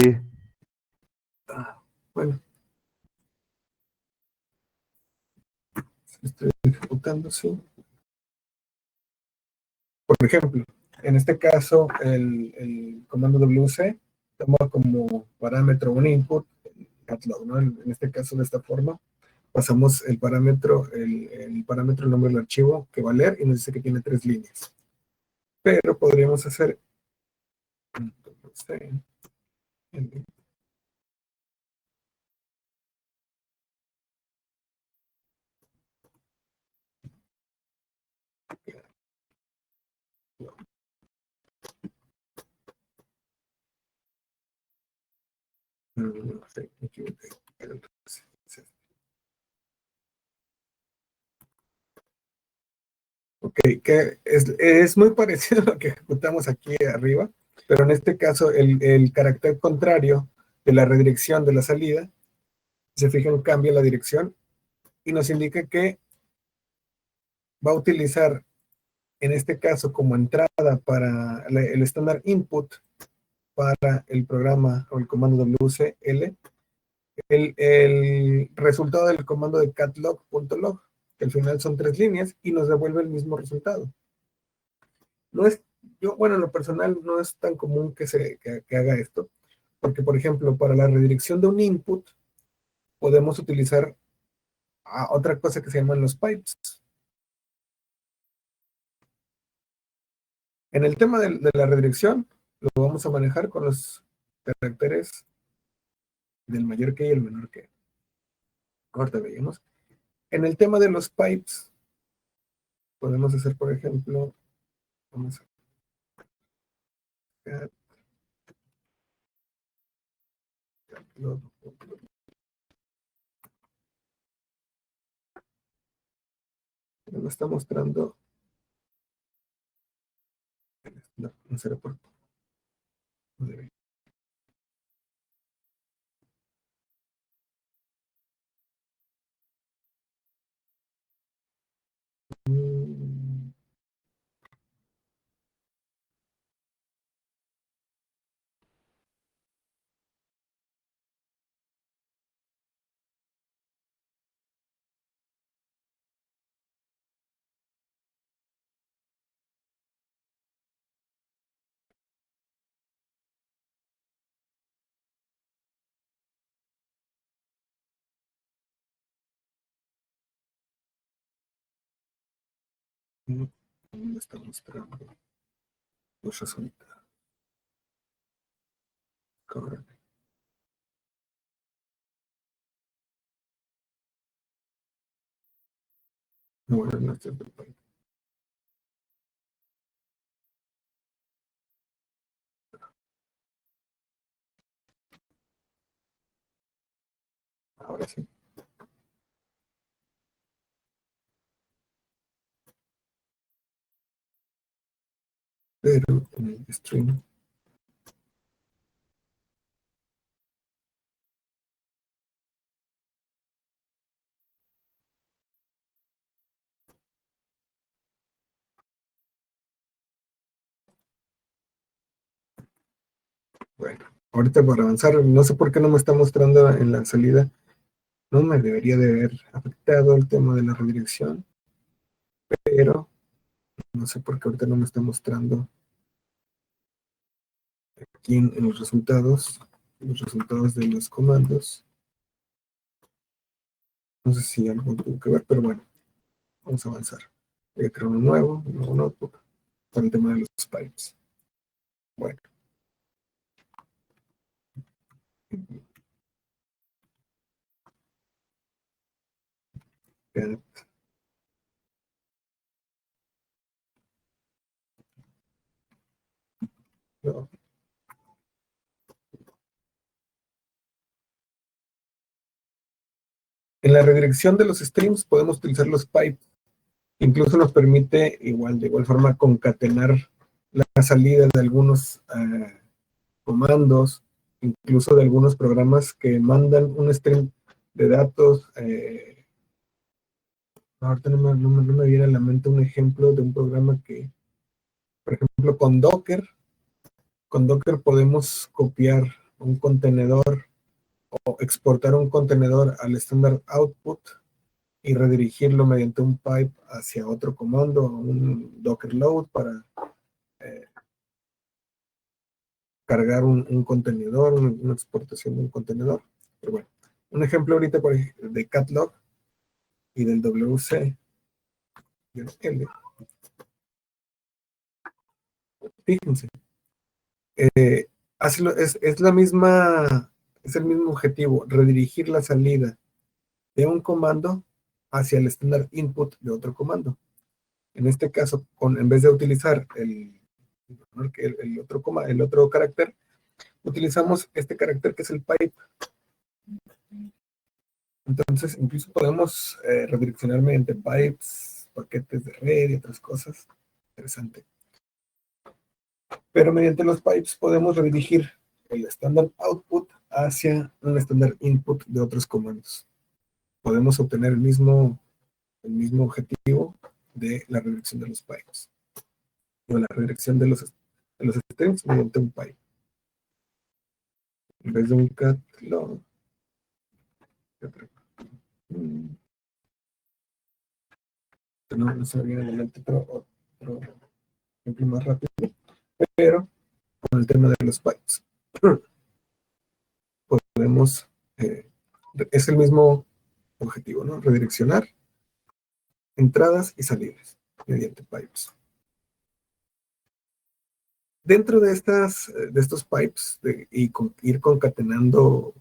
Ah, bueno, estoy ejecutando, sí. Por ejemplo, en este caso, el comando WC toma como parámetro un input, catlog, ¿no? En este caso, de esta forma, pasamos el parámetro, el nombre del archivo que va a leer y nos dice que tiene 3 líneas. Pero podríamos hacer WC, no sé, me equivoqué. Ok, que es muy parecido a lo que ejecutamos aquí arriba, pero en este caso el carácter contrario de la redirección de la salida, se fijan, cambia la dirección y nos indica que va a utilizar en este caso como entrada para el estándar input para el programa o el comando WCL, el resultado del comando de catlog.log, que al final son 3 líneas y nos devuelve el mismo resultado. No es, yo, bueno, en lo personal no es tan común que haga esto, porque por ejemplo, para la redirección de un input podemos utilizar otra cosa que se llaman los pipes. En el tema de la redirección, lo vamos a manejar con los caracteres del mayor que y el menor que. Ahorita veamos. En el tema de los pipes, podemos hacer, por ejemplo, vamos a cat load. Me está mostrando. No será por. No debe. Mm, no, no me está mostrando los resultados. Correcto. No, bueno, no estoy preparado. Ahora sí. Pero en el stream. Bueno, ahorita para avanzar, no sé por qué no me está mostrando en la salida. No me debería de haber afectado el tema de la redirección, pero no sé por qué ahorita no me está mostrando aquí en los resultados de los comandos. No sé si algo tuvo que ver, pero bueno, vamos a avanzar. Voy a crear un nuevo notebook para el tema de los pipes. Bueno, cat, no. En la redirección de los streams podemos utilizar los pipes. Incluso nos permite de igual forma concatenar la salida de algunos comandos, incluso de algunos programas que mandan un stream de datos. Ahorita no me viene a la mente un ejemplo de un programa que, por ejemplo, con Docker podemos copiar un contenedor o exportar un contenedor al estándar output y redirigirlo mediante un pipe hacia otro comando, un Docker load para cargar un contenedor, una exportación de un contenedor. Pero bueno, un ejemplo ahorita por ejemplo, de catlog y del WC y el L. Fíjense, es la misma, es el mismo objetivo, redirigir la salida de un comando hacia el estándar input de otro comando. En este caso, en vez de utilizar el otro carácter, utilizamos este carácter que es el pipe. Entonces, incluso podemos redireccionar mediante pipes, paquetes de red y otras cosas. Interesante. Pero mediante los pipes podemos redirigir el estándar output hacia un estándar input de otros comandos. Podemos obtener el mismo objetivo de la redirección de los pipes. O la redirección de los streams mediante un pipe. En vez de un cat log. No se me viene a la mente otro ejemplo más rápido. Pero con el tema de los pipes. Podemos, es el mismo objetivo, ¿no? Redireccionar entradas y salidas mediante pipes. Dentro de estos pipes ir concatenando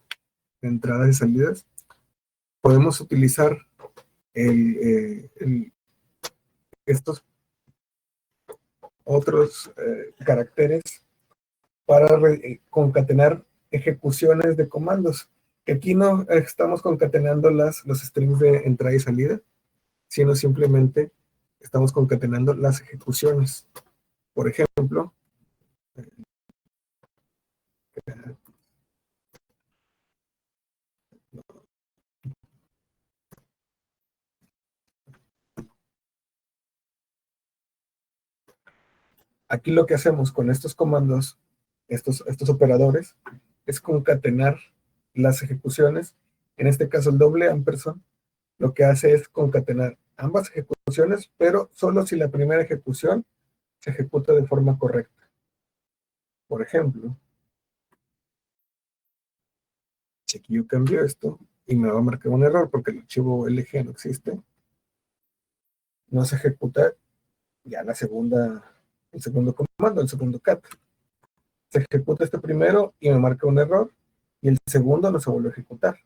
entradas y salidas, podemos utilizar el estos otros caracteres para concatenar ejecuciones de comandos. Que aquí no estamos concatenando los strings de entrada y salida, sino simplemente estamos concatenando las ejecuciones. Por ejemplo, aquí lo que hacemos con estos comandos, estos operadores, es concatenar las ejecuciones. En este caso, el doble ampersand lo que hace es concatenar ambas ejecuciones, pero solo si la primera ejecución se ejecuta de forma correcta. Por ejemplo, si aquí yo cambio esto y me va a marcar un error porque el archivo LG no existe, no se ejecuta ya el segundo comando, el segundo cat. Se ejecuta este primero y me marca un error, y el segundo no se vuelve a ejecutar.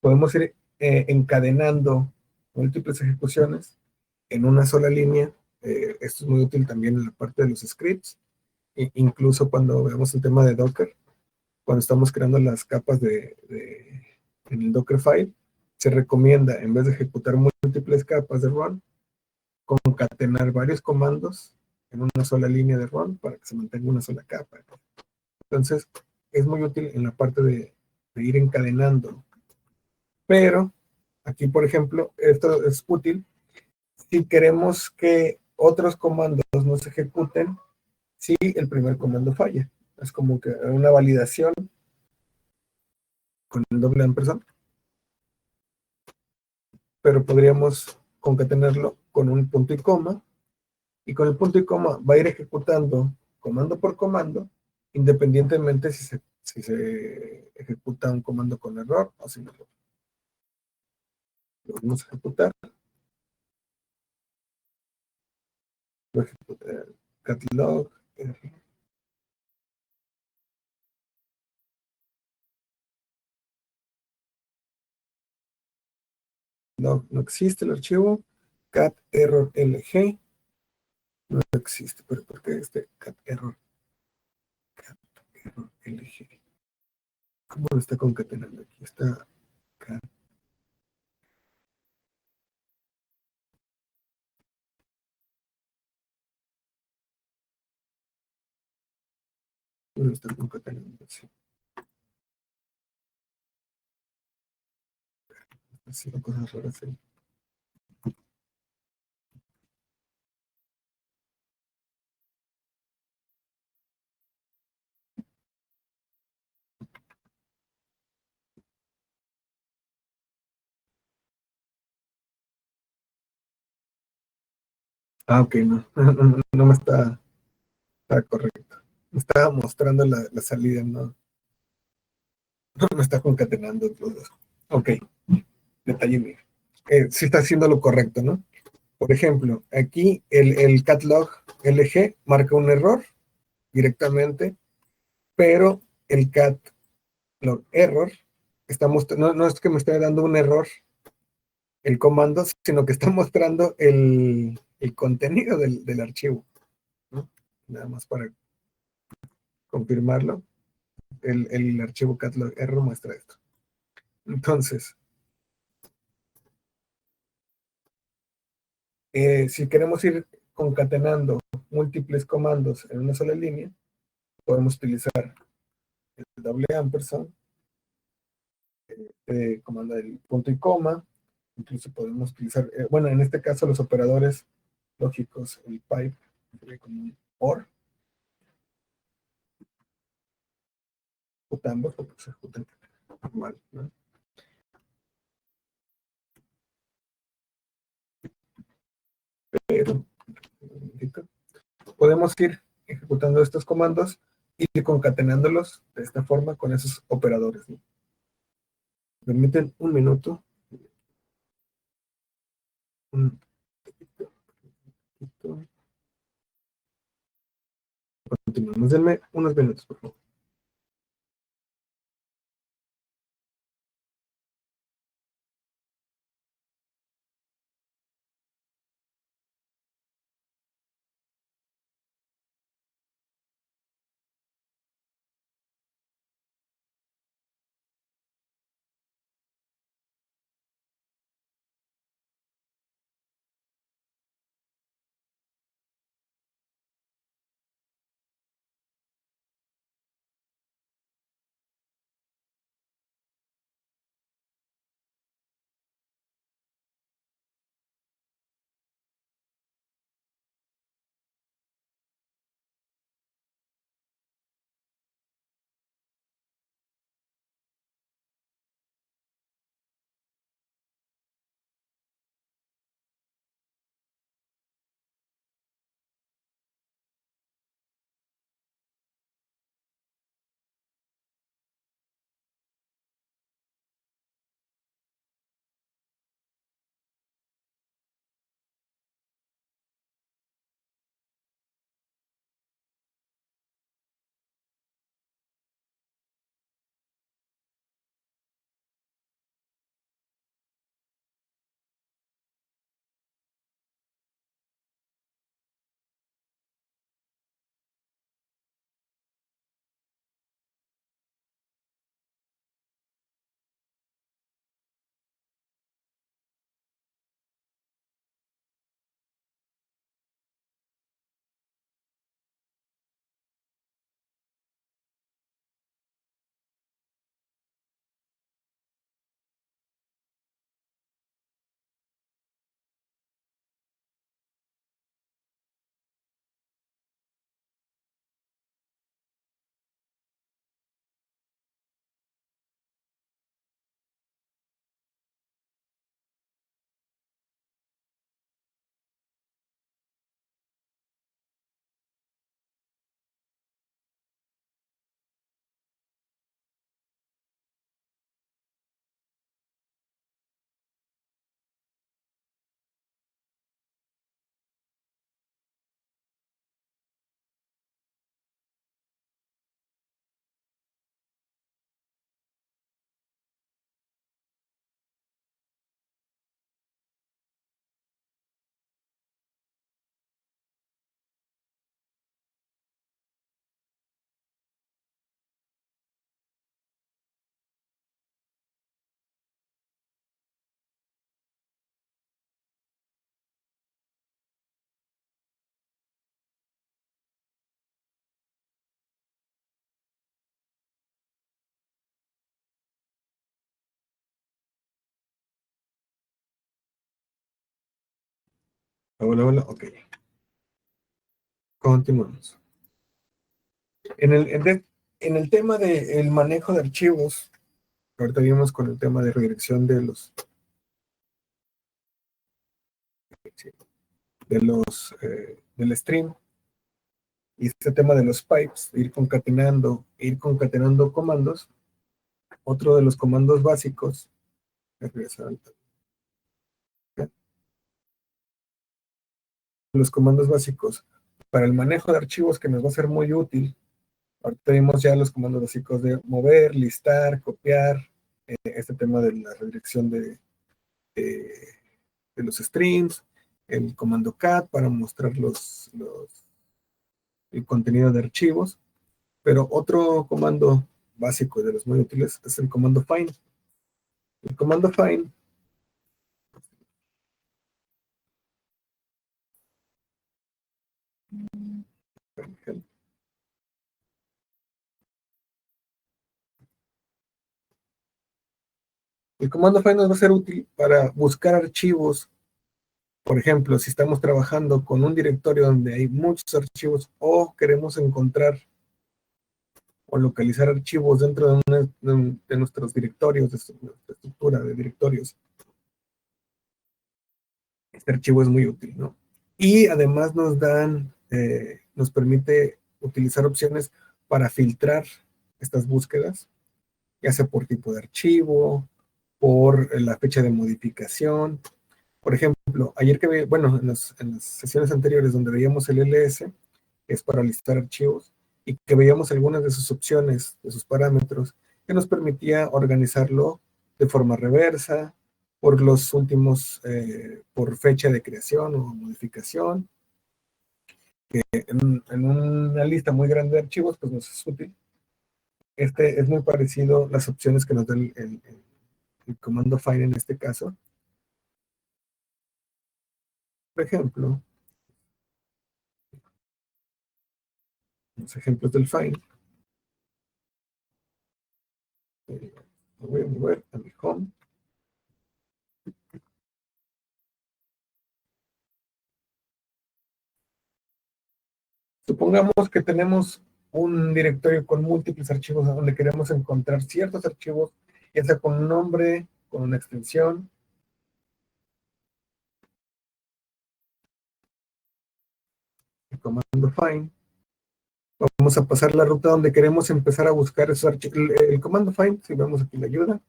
Podemos ir encadenando múltiples ejecuciones en una sola línea. Esto es muy útil también en la parte de los scripts, incluso cuando vemos el tema de Docker, cuando estamos creando las capas en el Dockerfile, se recomienda, en vez de ejecutar múltiples capas de run, concatenar varios comandos en una sola línea de run para que se mantenga una sola capa. Entonces, es muy útil en la parte de ir encadenando. Pero, aquí, por ejemplo, esto es útil si queremos que otros comandos no se ejecuten si el primer comando falla. Es como que una validación con el doble ampersand, pero podríamos concatenarlo con un punto y coma, y con el punto y coma va a ir ejecutando comando por comando, independientemente si se ejecuta un comando con error o sin error. Lo vamos a ejecutar. Lo ejecutar. Catlog. No existe el archivo. Cat error LG. No existe, pero ¿por qué este cat error? Cat error LG. ¿Cómo lo está concatenando aquí? Está cat. ¿Cómo lo está concatenando? Sí. Haciendo cosas raras ahí. Ok, no. No me está correcto. Me estaba mostrando la salida, no me está concatenando los dos. Ok, detalle mío. Sí está haciendo lo correcto, ¿no? Por ejemplo, aquí el catlog LG marca un error directamente, pero el catlog error no es que me esté dando un error el comando, sino que está mostrando el contenido del archivo, ¿no? Nada más para confirmarlo, el archivo catlog error muestra esto. Entonces, si queremos ir concatenando múltiples comandos en una sola línea, podemos utilizar el doble ampersand, comando del punto y coma, incluso podemos utilizar, bueno, en este caso los operadores lógicos, el pipe, como un OR, ejecutamos porque se ejecutan normal, ¿no? Pero, podemos ir ejecutando estos comandos y concatenándolos de esta forma con esos operadores, ¿no? Permiten un minuto. Un, continuamos. Denme unos minutos, por favor. Hola, hola, ok. Continuamos. En el, en el tema del manejo de archivos, ahorita vimos con el tema de redirección del stream y este tema de los pipes, ir concatenando comandos. Otro de los comandos básicos, los comandos básicos para el manejo de archivos que nos va a ser muy útil. Ahorita vimos ya los comandos básicos de mover, listar, copiar, este tema de la redirección de, de los streams, el comando cat para mostrar el contenido de archivos, pero otro comando básico de los muy útiles es el comando find. El comando find, el comando find nos va a ser útil para buscar archivos. Por ejemplo, si estamos trabajando con un directorio donde hay muchos archivos o queremos encontrar o localizar archivos dentro de nuestros directorios, de nuestra estructura de directorios, este archivo es muy útil, ¿no? Y además nos permite utilizar opciones para filtrar estas búsquedas, ya sea por tipo de archivo, por la fecha de modificación. Por ejemplo, ayer bueno, en las sesiones anteriores donde veíamos el LS, que es para listar archivos, y que veíamos algunas de sus opciones, de sus parámetros, que nos permitía organizarlo de forma reversa, por los últimos, por fecha de creación o modificación. En una lista muy grande de archivos, pues nos es útil. Este es muy parecido las opciones que nos da el comando find en este caso. Por ejemplo, los ejemplos del find. Me voy a mover a mi home. Supongamos que tenemos un directorio con múltiples archivos donde queremos encontrar ciertos archivos, ya sea con un nombre, con una extensión, el comando find. Vamos a pasar la ruta donde queremos empezar a buscar esos archivos. El comando find, si vemos aquí la ayuda,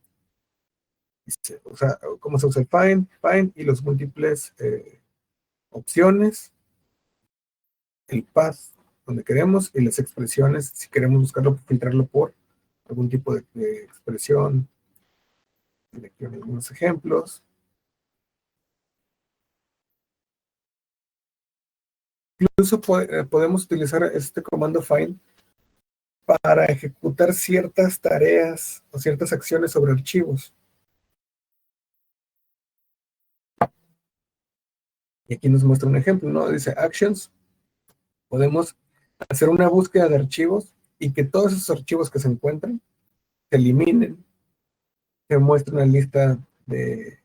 o sea, cómo se usa el find y los múltiples opciones, el path donde queremos y las expresiones, si queremos buscarlo, filtrarlo por algún tipo de expresión. Aquí hay algunos ejemplos. Incluso podemos utilizar este comando find para ejecutar ciertas tareas o ciertas acciones sobre archivos. Y aquí nos muestra un ejemplo, ¿no? Dice actions. Podemos hacer una búsqueda de archivos y que todos esos archivos que se encuentren se eliminen. Se muestra una lista de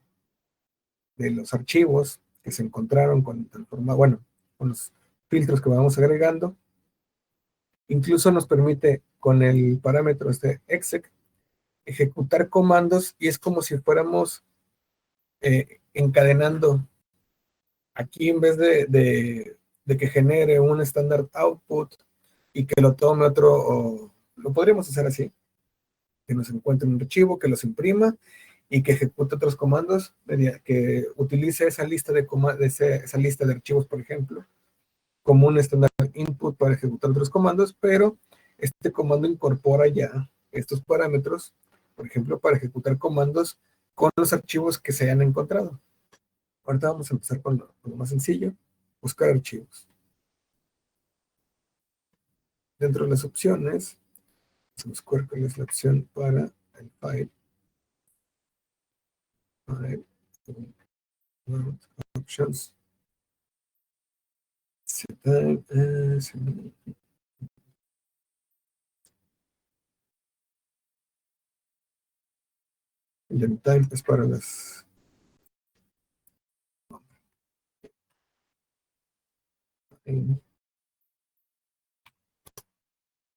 los archivos que se encontraron bueno, con los filtros que vamos agregando. Incluso nos permite con el parámetro exec ejecutar comandos y es como si fuéramos encadenando. Aquí en vez de que genere un standard output y que lo tome otro, lo podríamos hacer así, que nos encuentre un archivo, que los imprima y que ejecute otros comandos, que utilice esa lista esa lista de archivos, por ejemplo, como un standard input para ejecutar otros comandos, pero este comando incorpora ya estos parámetros, por ejemplo, para ejecutar comandos con los archivos que se hayan encontrado. Ahorita vamos a empezar con lo más sencillo, buscar archivos. Dentro de las opciones, vamos a buscar cuál es la opción para el file. File, options. Setup, el time es para las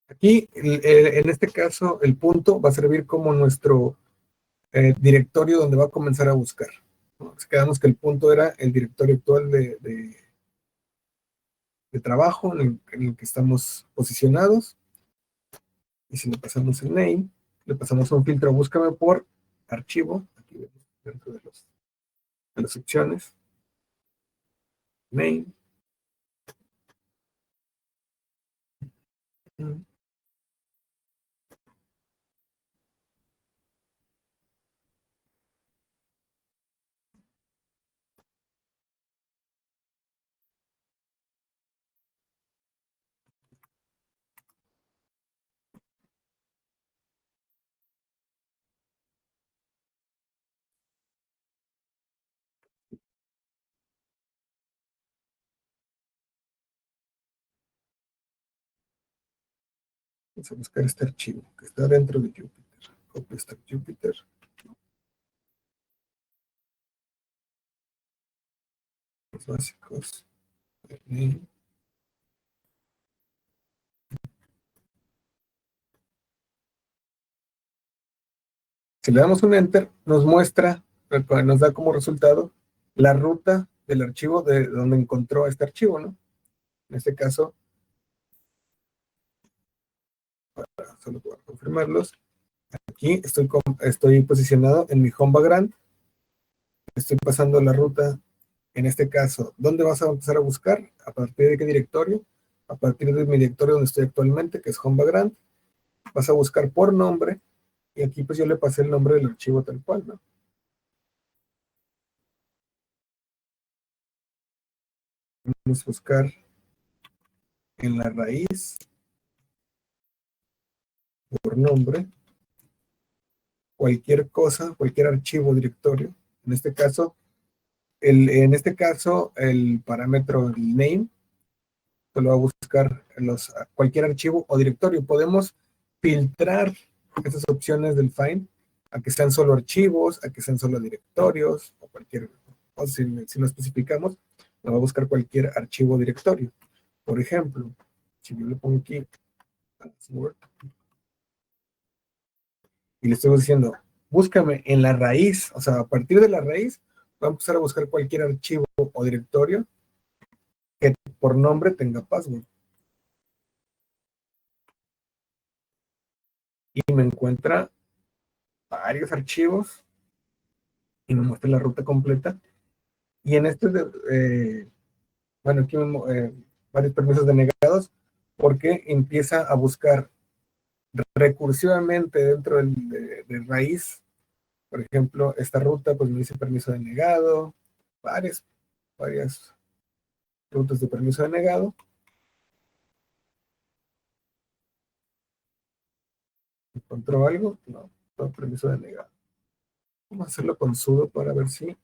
Aquí, en este caso, el punto va a servir como nuestro directorio donde va a comenzar a buscar, ¿no? Quedamos que el punto era el directorio actual de trabajo en el que estamos posicionados. Y si le pasamos el name, le pasamos un filtro, búscame por archivo, aquí vemos dentro de las opciones, name. Vamos a buscar este archivo que está dentro de Jupyter. Copia esta Jupyter. Los básicos. Name. Si le damos un enter, nos muestra, nos da como resultado la ruta del archivo de donde encontró este archivo, ¿no? En este caso, solo para confirmarlos, aquí estoy posicionado en mi home background, estoy pasando la ruta, en este caso, ¿dónde vas a empezar a buscar? ¿A partir de qué directorio? A partir de mi directorio donde estoy actualmente, que es home background, vas a buscar por nombre, y aquí pues yo le pasé el nombre del archivo tal cual, ¿no? Vamos a buscar en la raíz por nombre, cualquier cosa, cualquier archivo o directorio. En este caso, el parámetro el name lo va a buscar cualquier archivo o directorio. Podemos filtrar esas opciones del find a que sean solo archivos, a que sean solo directorios o cualquier, o si lo especificamos, lo va a buscar cualquier archivo o directorio. Por ejemplo, si yo le pongo aquí password y le estoy diciendo, búscame en la raíz, o sea, a partir de la raíz, va a empezar a buscar cualquier archivo o directorio que por nombre tenga password. Y me encuentra varios archivos y me muestra la ruta completa. Y en este, bueno, aquí varios permisos denegados, porque empieza a buscar recursivamente dentro de raíz. Por ejemplo, esta ruta, pues me dice permiso denegado, varias rutas de permiso denegado. ¿Encontró algo? No, todo permiso denegado. Vamos a hacerlo con sudo para ver si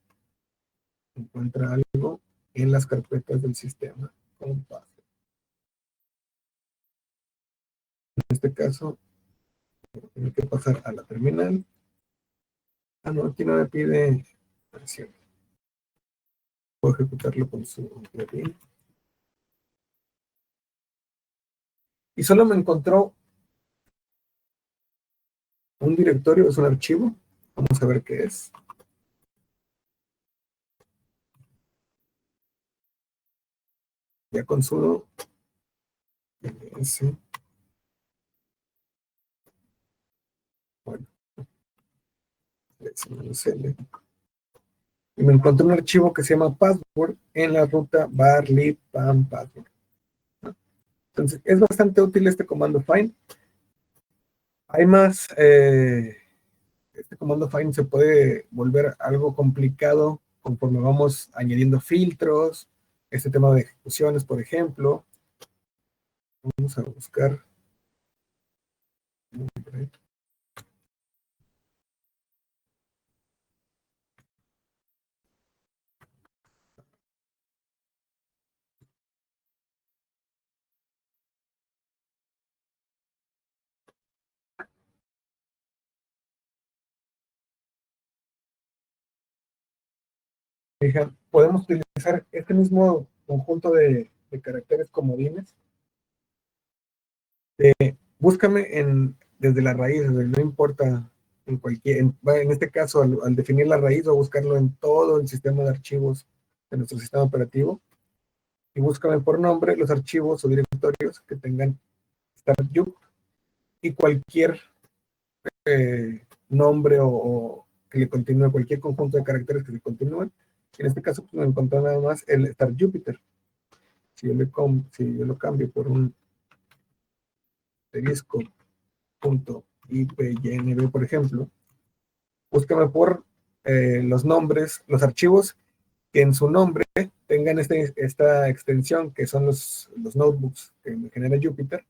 encuentra algo en las carpetas del sistema. En este caso, tiene que pasar a la terminal. Ah, no, aquí no me pide versión. Puedo ejecutarlo con su plugin. Y solo me encontró un directorio, es un archivo. Vamos a ver qué es. Ya con sudo ls. Bueno, -l. Y me encontré un archivo que se llama password en la ruta bar pam password. Entonces, es bastante útil este comando find. Hay más, este comando find se puede volver algo complicado conforme vamos añadiendo filtros, este tema de ejecuciones, por ejemplo. Vamos a buscar. Podemos utilizar este mismo conjunto de de caracteres comodines, búscame desde la raíz, no importa en este caso, al definir la raíz o buscarlo en todo el sistema de archivos de nuestro sistema operativo, y búscame por nombre los archivos o directorios que tengan startup y cualquier nombre o que le continúe, cualquier conjunto de caracteres que le continúen. En este caso, pues, me encontré nada más el Star Jupiter. Si yo lo cambio por un asterisco.ipynb, por ejemplo, búscame por los nombres, los archivos que en su nombre tengan esta extensión, que son los notebooks que me genera Jupyter,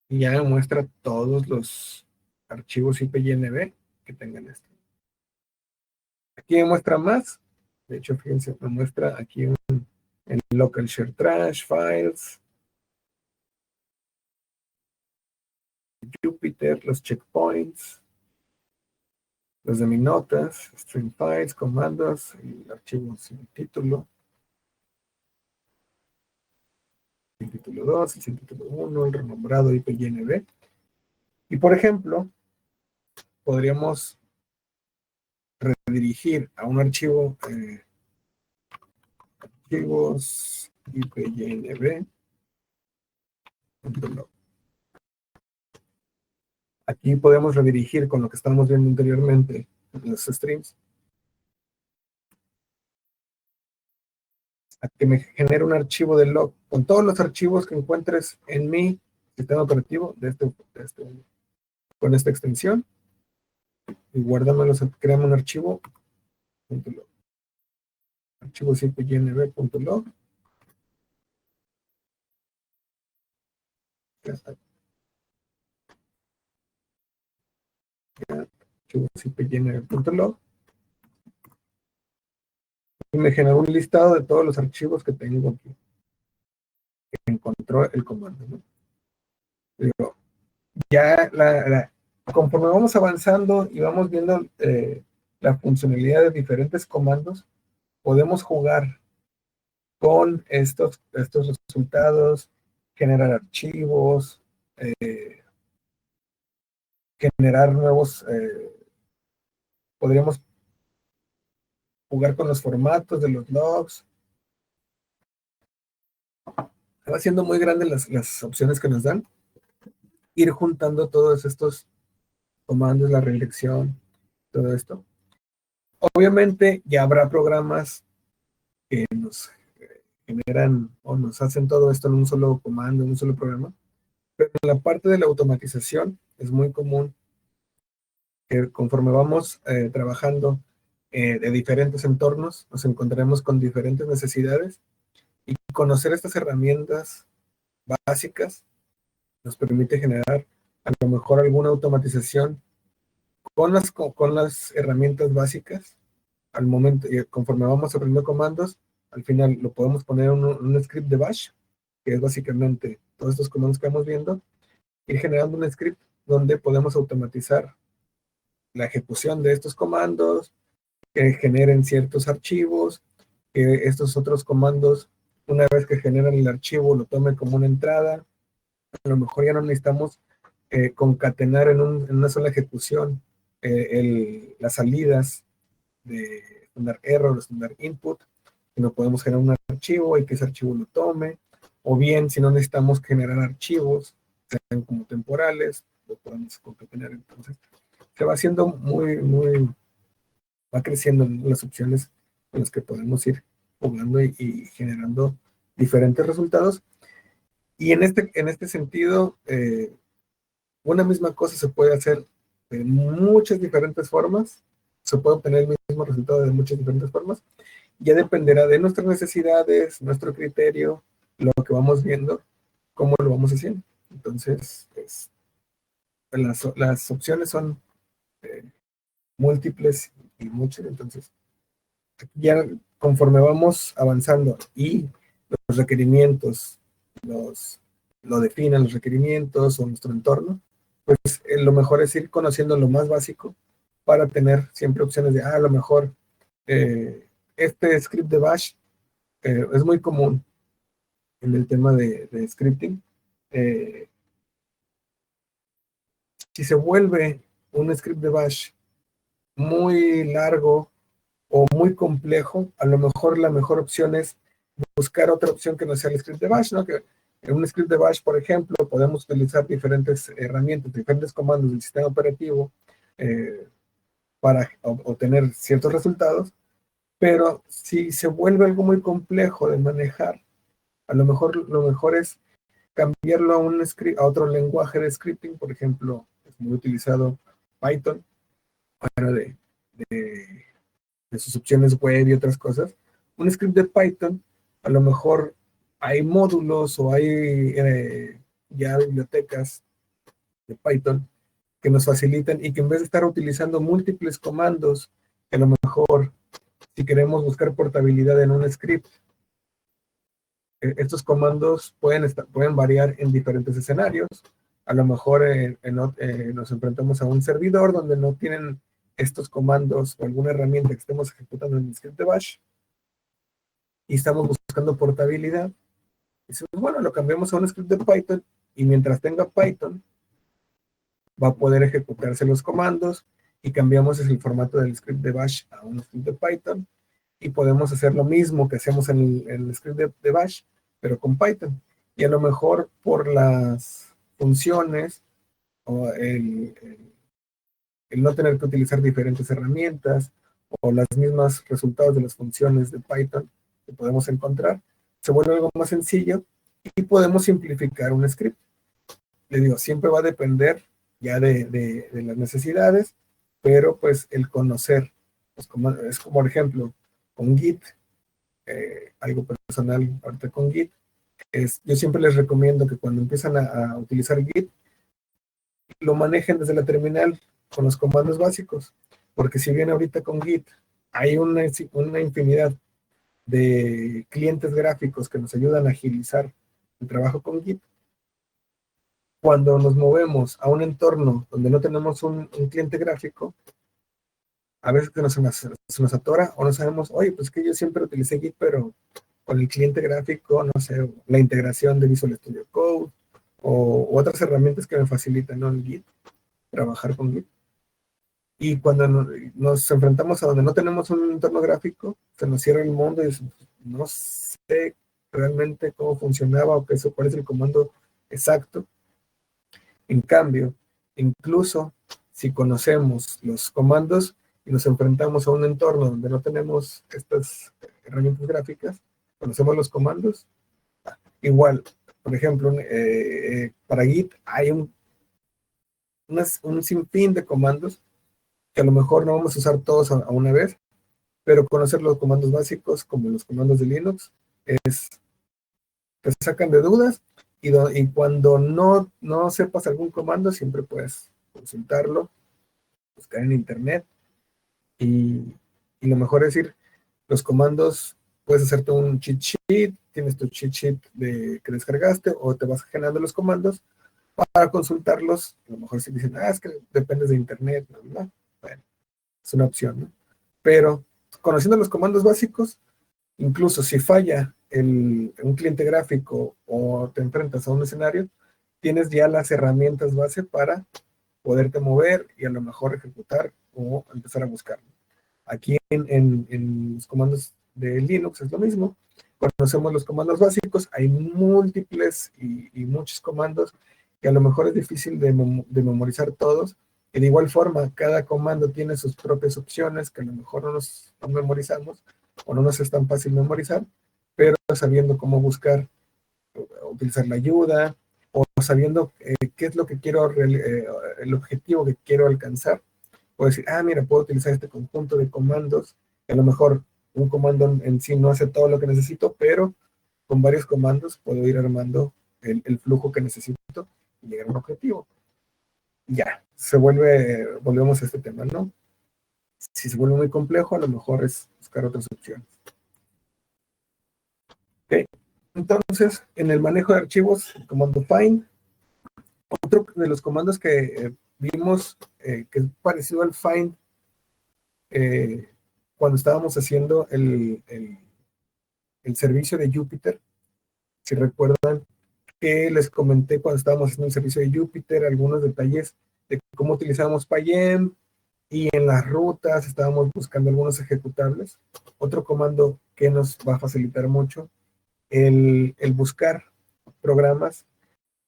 y ya me muestra todos los archivos IPYNB que tengan esto. Aquí me muestra más, de hecho, fíjense, me muestra aquí en Local Share Trash, Files, Jupyter, los checkpoints, los de mis notas, string files, comandos, y archivos sin título. El título 2, el título 1, el renombrado IPYNB. Y por ejemplo, podríamos redirigir a un archivo, archivos IPYNB. Aquí podemos redirigir con lo que estamos viendo anteriormente en los streams, a que me genere un archivo de log con todos los archivos que encuentres en mi sistema operativo con esta extensión, y guárdamelos, créame un archivo .log, archivo IPYNB.log, archivo IPYNB.log, y me generó un listado de todos los archivos que tengo aquí, que encontró el comando, ¿no? Pero ya conforme vamos avanzando y vamos viendo la funcionalidad de diferentes comandos, podemos jugar con estos resultados, generar archivos, generar nuevos, podríamos jugar con los formatos de los logs. Va siendo muy grandes las opciones que nos dan. Ir juntando todos estos comandos, la redirección, todo esto. Obviamente ya habrá programas que nos generan o nos hacen todo esto en un solo comando, en un solo programa, pero en la parte de la automatización es muy común que conforme vamos trabajando de diferentes entornos, nos encontraremos con diferentes necesidades, y conocer estas herramientas básicas nos permite generar a lo mejor alguna automatización con las herramientas básicas. Al momento, conforme vamos aprendiendo comandos, al final lo podemos poner en un script de bash, que es básicamente todos estos comandos que vamos viendo, ir generando un script donde podemos automatizar la ejecución de estos comandos, que generen ciertos archivos, que estos otros comandos, una vez que generan el archivo, lo tomen como una entrada. A lo mejor ya no necesitamos concatenar en una sola ejecución las salidas de standard error, standard input, sino podemos generar un archivo y que ese archivo lo tome, o bien si no necesitamos generar archivos, sean como temporales, lo podemos concatenar. Entonces se va haciendo va creciendo las opciones con las que podemos ir jugando y generando diferentes resultados. Y en este sentido, una misma cosa se puede hacer de muchas diferentes formas, se puede obtener el mismo resultado de muchas diferentes formas, ya dependerá de nuestras necesidades, nuestro criterio, lo que vamos viendo, cómo lo vamos haciendo. Entonces, las opciones son múltiples y muchas. Entonces, ya conforme vamos avanzando y los requerimientos lo definan los requerimientos o nuestro entorno, pues lo mejor es ir conociendo lo más básico para tener siempre opciones de, a lo mejor este script de bash es muy común en el tema de scripting. Si se vuelve un script de bash muy largo o muy complejo, a lo mejor la mejor opción es buscar otra opción que no sea el script de bash, ¿no? Que en un script de bash, por ejemplo, podemos utilizar diferentes herramientas, diferentes comandos del sistema operativo para obtener ciertos resultados, pero si se vuelve algo muy complejo de manejar, a lo mejor es cambiarlo a un script, a otro lenguaje de scripting. Por ejemplo, es muy utilizado Python para de sus opciones web y otras cosas. Un script de Python, a lo mejor hay módulos o hay ya bibliotecas de Python que nos facilitan y que en vez de estar utilizando múltiples comandos, a lo mejor si queremos buscar portabilidad en un script, estos comandos pueden variar en diferentes escenarios. A lo mejor nos enfrentamos a un servidor donde no tienen estos comandos o alguna herramienta que estemos ejecutando en el script de bash y estamos buscando portabilidad. Y decimos, bueno, lo cambiamos a un script de Python y mientras tenga Python va a poder ejecutarse los comandos y cambiamos el formato del script de bash a un script de Python y podemos hacer lo mismo que hacemos en el script de bash, pero con Python. Y a lo mejor por las funciones o el no tener que utilizar diferentes herramientas o los mismos resultados de las funciones de Python que podemos encontrar, se vuelve algo más sencillo y podemos simplificar un script. Le digo, siempre va a depender ya de las necesidades, pero pues el conocer, pues es como por ejemplo con Git, algo personal ahorita con Git, yo siempre les recomiendo que cuando empiezan a utilizar Git, lo manejen desde la terminal con los comandos básicos, porque si bien ahorita con Git hay una infinidad de clientes gráficos que nos ayudan a agilizar el trabajo con Git, cuando nos movemos a un entorno donde no tenemos un cliente gráfico, a veces que se nos atora o no sabemos, oye, pues que yo siempre utilicé Git, pero con el cliente gráfico, no sé, la integración de Visual Studio Code o otras herramientas que me facilitan, ¿no? El Git, trabajar con Git. Y cuando nos enfrentamos a donde no tenemos un entorno gráfico, se nos cierra el mundo y no sé realmente cómo funcionaba o cuál es el comando exacto. En cambio, incluso si conocemos los comandos y nos enfrentamos a un entorno donde no tenemos estas herramientas gráficas, conocemos los comandos, igual, por ejemplo, para Git hay un sinfín de comandos que a lo mejor no vamos a usar todos a una vez, pero conocer los comandos básicos, como los comandos de Linux, te sacan de dudas y cuando no sepas algún comando, siempre puedes consultarlo, buscar en internet y lo mejor es ir, los comandos, puedes hacerte un cheat sheet, tienes tu cheat sheet que descargaste o te vas generando los comandos para consultarlos. A lo mejor si dicen, es que dependes de internet, ¿no? Bueno, es una opción, ¿no? Pero conociendo los comandos básicos, incluso si falla un cliente gráfico o te enfrentas a un escenario, tienes ya las herramientas base para poderte mover y a lo mejor ejecutar o empezar a buscar. Aquí en los comandos de Linux es lo mismo. Conocemos los comandos básicos, hay múltiples y muchos comandos que a lo mejor es difícil de memorizar todos. Y de igual forma, cada comando tiene sus propias opciones que a lo mejor no memorizamos o no nos es tan fácil memorizar, pero sabiendo cómo buscar, utilizar la ayuda o sabiendo qué es lo que quiero, el objetivo que quiero alcanzar, puedo decir, mira, puedo utilizar este conjunto de comandos, que a lo mejor un comando en sí no hace todo lo que necesito, pero con varios comandos puedo ir armando el flujo que necesito y llegar a un objetivo. Ya, volvemos a este tema, ¿no? Si se vuelve muy complejo, a lo mejor es buscar otras opciones. ¿Okay? Entonces, en el manejo de archivos, el comando find, otro de los comandos que vimos que es parecido al find, cuando estábamos haciendo el servicio de Jupyter. Si recuerdan que les comenté cuando estábamos haciendo el servicio de Jupyter, algunos detalles de cómo utilizábamos PyEm, y en las rutas estábamos buscando algunos ejecutables. Otro comando que nos va a facilitar mucho, el buscar programas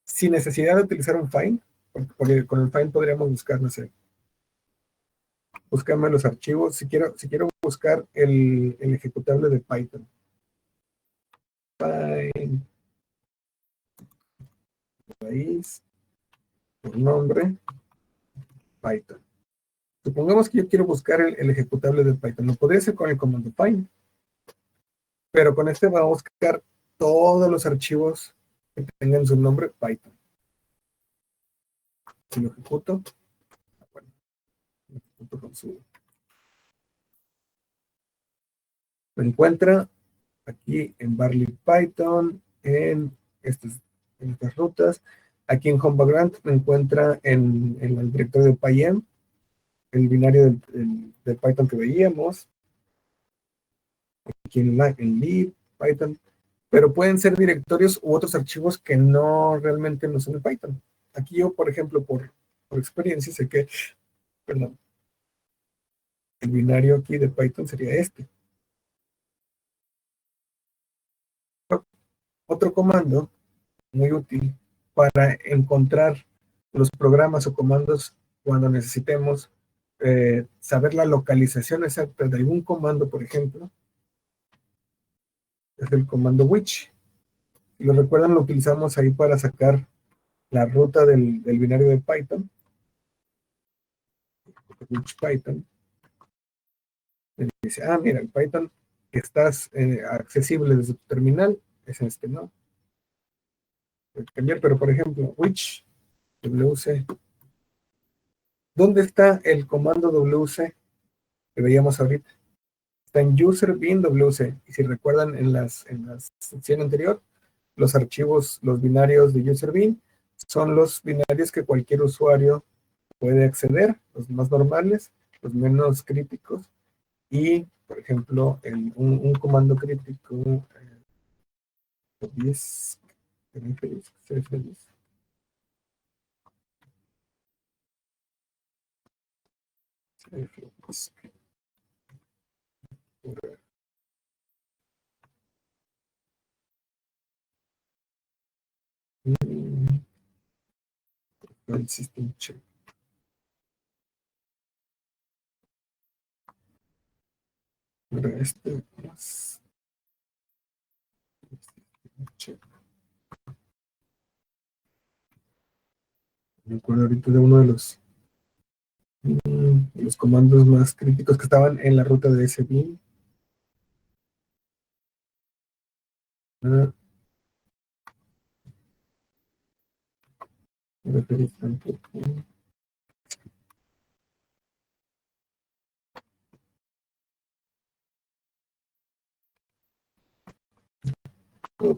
sin necesidad de utilizar un find, porque con el find podríamos buscar, no sé, buscarme los archivos, si quiero buscar el ejecutable de Python. Find, país, por nombre, Python. Supongamos que yo quiero buscar el ejecutable de Python. Lo podría hacer con el comando find, pero con este va a buscar todos los archivos que tengan su nombre Python. Si lo ejecuto, bueno, lo ejecuto con su... Lo encuentra aquí en Barley Python, en estas rutas. Aquí en Home Background me encuentra en el directorio de PyEm, el binario de Python que veíamos. Aquí en lib, Python. Pero pueden ser directorios u otros archivos que no realmente no son de Python. Aquí yo, por ejemplo, por experiencia, sé que, perdón, el binario aquí de Python sería este. Otro comando muy útil para encontrar los programas o comandos cuando necesitemos saber la localización exacta de algún comando, por ejemplo, es el comando which. Si lo recuerdan, lo utilizamos ahí para sacar la ruta del binario de Python, which Python. Y dice, mira, el Python que estás accesible desde tu terminal es este, ¿no? Puedes cambiar, pero por ejemplo, which wc. ¿Dónde está el comando wc que veíamos ahorita? Está en user bin wc. Y si recuerdan en la sección anterior, los archivos, los binarios de user bin son los binarios que cualquier usuario puede acceder, los más normales, los menos críticos. Y, por ejemplo, un comando crítico, 10, feliz. El system check. Pero este más check. Me acuerdo ahorita de uno de los comandos más críticos que estaban en la ruta de ese bin.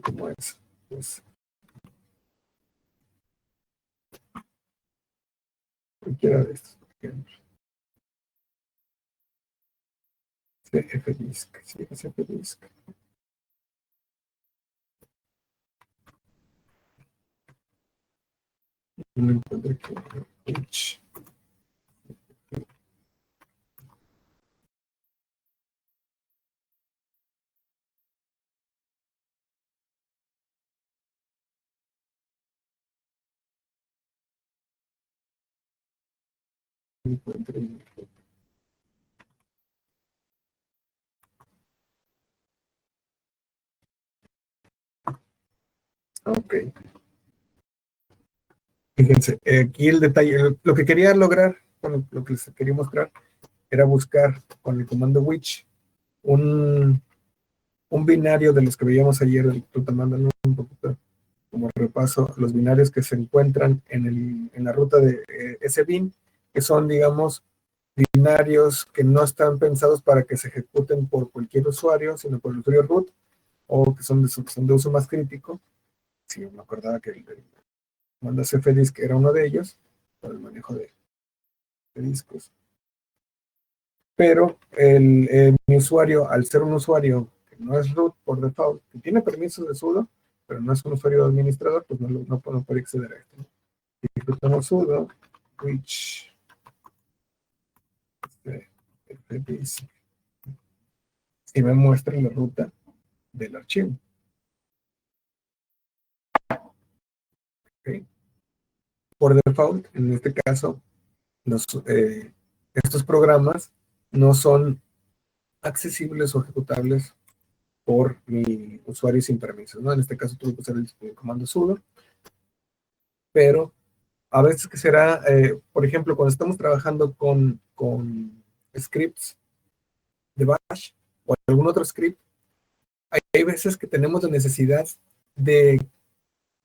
Como es. Pues, cualquiera de estos, por ejemplo. CFDisk. Sí, CFDisk. No encuentro aquí. Ok. Fíjense, aquí el detalle, lo que quería lograr, lo que les quería mostrar, era buscar con el comando which un binario de los que veíamos ayer, tomando un poquito como repaso, los binarios que se encuentran en la ruta de ese bin, que son, digamos, binarios que no están pensados para que se ejecuten por cualquier usuario, sino por el usuario root, o que son de uso más crítico. Sí, me acordaba que el comando cfdisk era uno de ellos, para el manejo de discos. pero mi usuario, al ser un usuario que no es root por default, que tiene permisos de sudo, pero no es un usuario administrador, pues no puede acceder a esto, ¿no? Si ejecutamos sudo, which y me muestra la ruta del archivo. ¿Okay? Por default, en este caso, estos programas no son accesibles o ejecutables por mi usuario sin permisos, ¿no? En este caso tuve que usar el comando sudo, pero a veces que será, por ejemplo, cuando estamos trabajando con scripts de Bash o algún otro script, hay veces que tenemos la necesidad de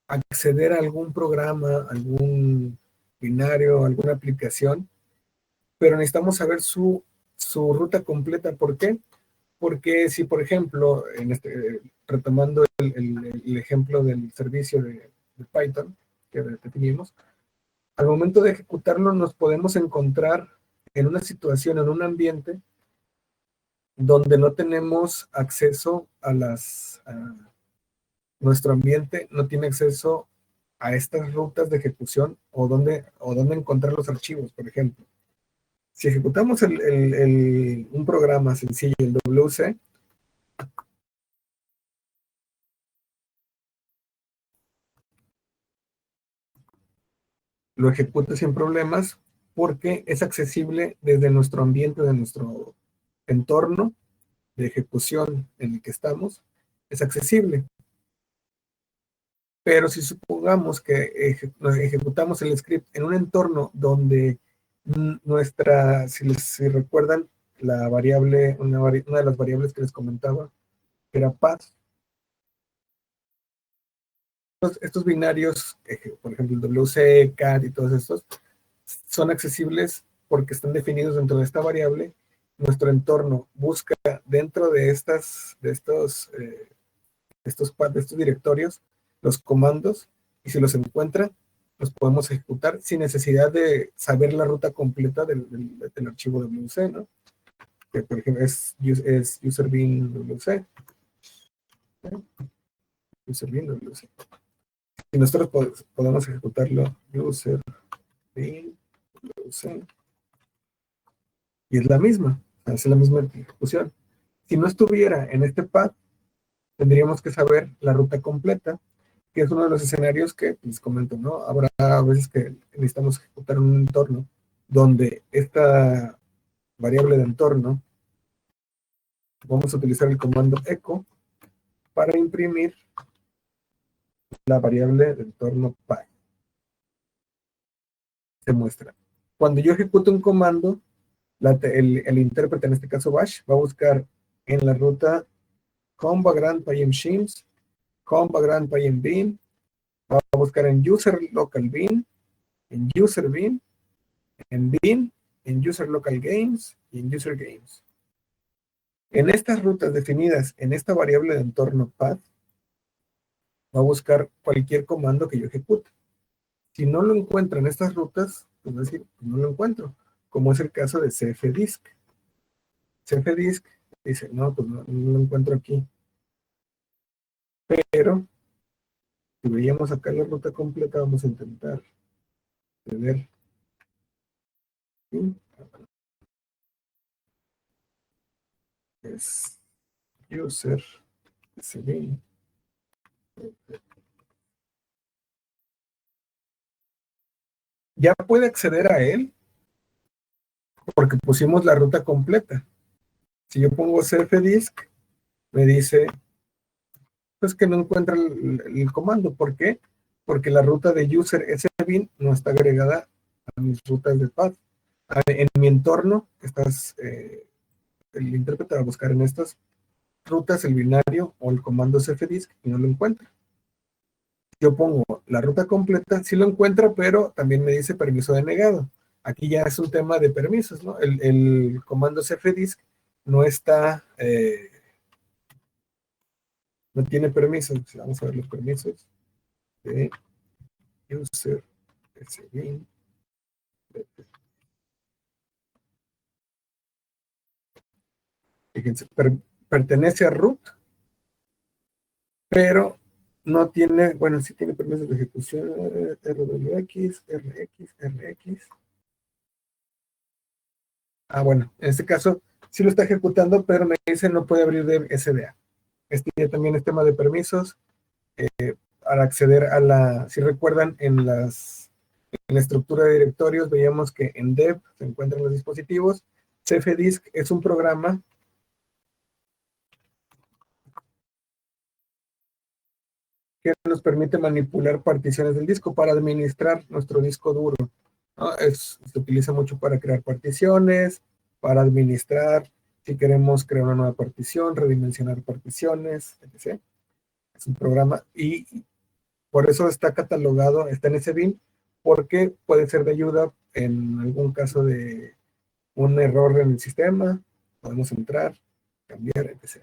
acceder a algún programa, algún binario, alguna aplicación, pero necesitamos saber su ruta completa. ¿Por qué? Porque si, por ejemplo, retomando el ejemplo del servicio de Python que definimos, al momento de ejecutarlo nos podemos encontrar en una situación, en un ambiente donde no tenemos acceso nuestro ambiente no tiene acceso a estas rutas de ejecución o dónde encontrar los archivos, por ejemplo. Si ejecutamos un programa sencillo, el WC, lo ejecuta sin problemas porque es accesible desde nuestro ambiente, de nuestro entorno de ejecución en el que estamos, es accesible. Pero si supongamos que ejecutamos el script en un entorno donde si recuerdan, la variable, una de las variables que les comentaba, era path, estos binarios, por ejemplo, el WC, CAT y todos estos, son accesibles porque están definidos dentro de esta variable. Nuestro entorno busca dentro de estos directorios los comandos y si los encuentra, los podemos ejecutar sin necesidad de saber la ruta completa del archivo WC, ¿no? Que por ejemplo es userbin WC. ¿No? Userbin WC. Y nosotros podemos ejecutarlo userbin WC. Y es la misma, es la misma ejecución. Si no estuviera en este path, tendríamos que saber la ruta completa, que es uno de los escenarios que les comento, ¿no? Habrá veces que necesitamos ejecutar un entorno donde esta variable de entorno, vamos a utilizar el comando echo para imprimir la variable de entorno py. Se muestra. Cuando yo ejecuto un comando, el intérprete, en este caso bash, va a buscar en la ruta home background pym shims, home background pym bin, va a buscar en user local bin, en user bin, en user local games y en user games. En estas rutas definidas en esta variable de entorno path, va a buscar cualquier comando que yo ejecute. Si no lo encuentra en estas rutas, pues va a decir, no lo encuentro, como es el caso de cfdisk. Cfdisk dice, no, pues no lo encuentro aquí. Pero, si veíamos acá la ruta completa, vamos a intentar ver. ¿Sí? Es user, sb. Ya puede acceder a él porque pusimos la ruta completa. Si yo pongo cfdisk, me dice pues que no encuentra el comando. ¿Por qué? Porque la ruta de user sbin no está agregada a mis rutas de path. En mi entorno, el intérprete va a buscar en estas rutas el binario o el comando cfdisk y no lo encuentra. Yo pongo la ruta completa, sí lo encuentra, pero también me dice permiso denegado. Aquí ya es un tema de permisos, ¿no? El comando cfdisk no está, no tiene permisos. Vamos a ver los permisos de user sbin. Fíjense, pertenece a root, pero no tiene, bueno, sí tiene permisos de ejecución, RWX, RX, RX. Bueno, en este caso sí lo está ejecutando, pero me dice no puede abrir de SDA. Este ya también es tema de permisos. Para acceder a si recuerdan, en la estructura de directorios veíamos que en dev se encuentran los dispositivos. CFDisk es un programa que nos permite manipular particiones del disco para administrar nuestro disco duro, ¿no? Se utiliza mucho para crear particiones, para administrar, si queremos crear una nueva partición, redimensionar particiones, etc. Es un programa y por eso está catalogado, está en ese bin, porque puede ser de ayuda en algún caso de un error en el sistema, podemos entrar, cambiar, etc.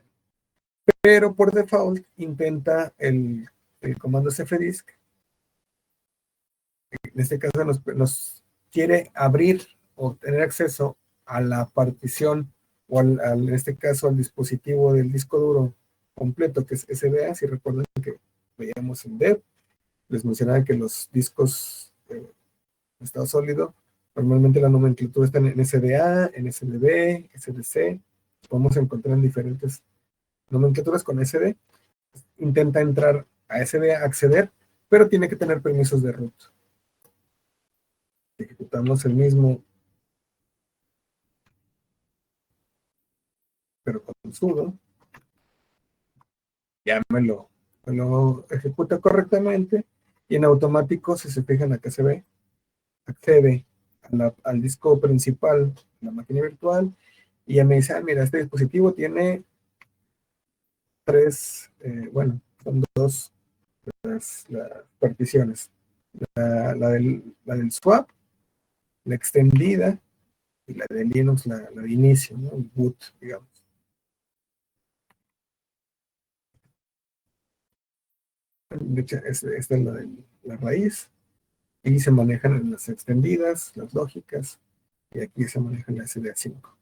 Pero por default intenta el comando cfdisk, en este caso nos quiere abrir o tener acceso a la partición o en este caso al dispositivo del disco duro completo que es SDA. Si recuerdan que veíamos en dev, les mencionaba que los discos en estado sólido, normalmente la nomenclatura está en SDA, en SDB, SDC, podemos encontrar en diferentes nomenclaturas con SD. Intenta entrar a SDA, acceder, pero tiene que tener permisos de root. Ejecutamos el mismo, pero con sudo, ya me lo ejecuta correctamente y en automático, si se fijan acá se ve, accede al disco principal, la máquina virtual, y ya me dice, mira, este dispositivo tiene bueno, son dos las particiones, la del swap, la extendida, y la de Linux, la de inicio, ¿no? El boot, digamos. De hecho, esta es la raíz, y se manejan las extendidas, las lógicas, y aquí se maneja la SDA5,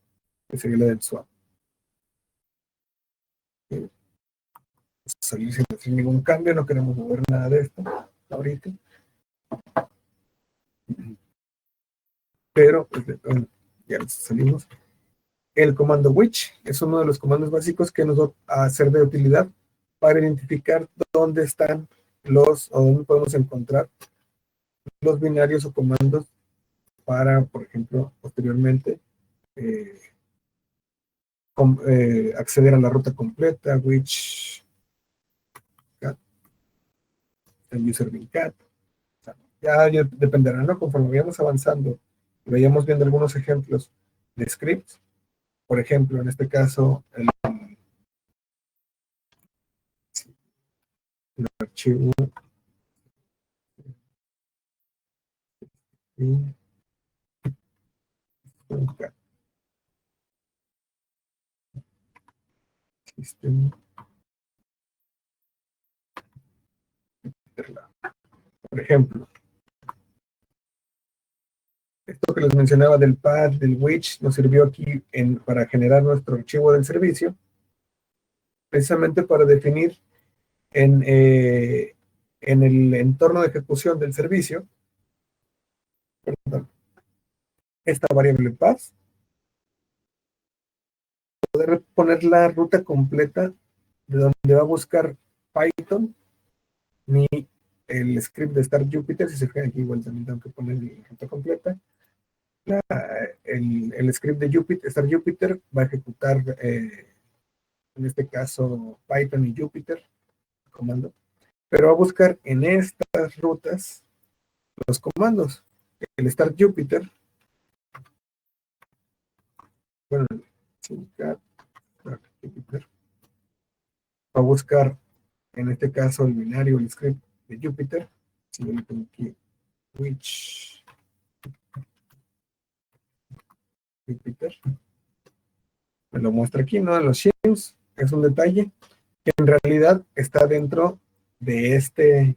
que sería la del swap. ¿Sí? Salir sin hacer ningún cambio, no queremos mover nada de esto ahorita. Pero, bueno, ya salimos. El comando which es uno de los comandos básicos que nos va a ser de utilidad para identificar dónde están o dónde podemos encontrar los binarios o comandos para, por ejemplo, posteriormente eh, acceder a la ruta completa, which cat, el user bin cat. O sea, ya dependerá, ¿no? Conforme vayamos avanzando y vayamos viendo algunos ejemplos de scripts, por ejemplo, en este caso, el archivo system, por ejemplo, esto que les mencionaba del pad, del which, nos sirvió aquí para generar nuestro archivo del servicio, precisamente para definir en el entorno de ejecución del servicio, perdón, esta variable path, poder poner la ruta completa de donde va a buscar Python el script de Start Jupyter. Si se fijan aquí, igual también tengo que poner la ruta completa. El script de Start Jupyter va a ejecutar, en este caso, Python y Jupyter, comando, pero va a buscar en estas rutas los comandos. El Start Jupyter, bueno, Start Jupyter, va a buscar en este caso el binario, el script de Jupyter. Si yo le pongo aquí, which Jupyter, me lo muestra aquí, ¿no? En los shims, es un detalle que en realidad está dentro de este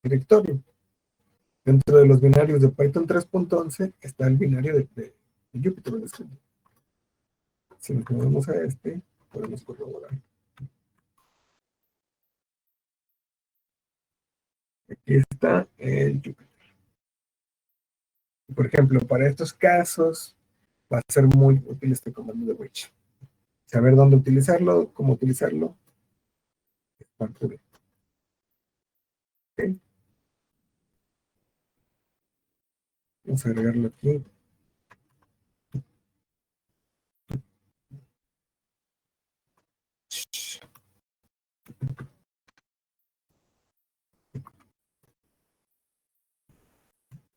directorio. Dentro de los binarios de Python 3.11 está el binario de Jupyter. Si nos movemos a este, podemos corroborar. Aquí está el Jupyter. Por ejemplo, para estos casos va a ser muy útil este comando de which. Saber dónde utilizarlo, cómo utilizarlo, es parte de. ¿Okay? Vamos a agregarlo aquí.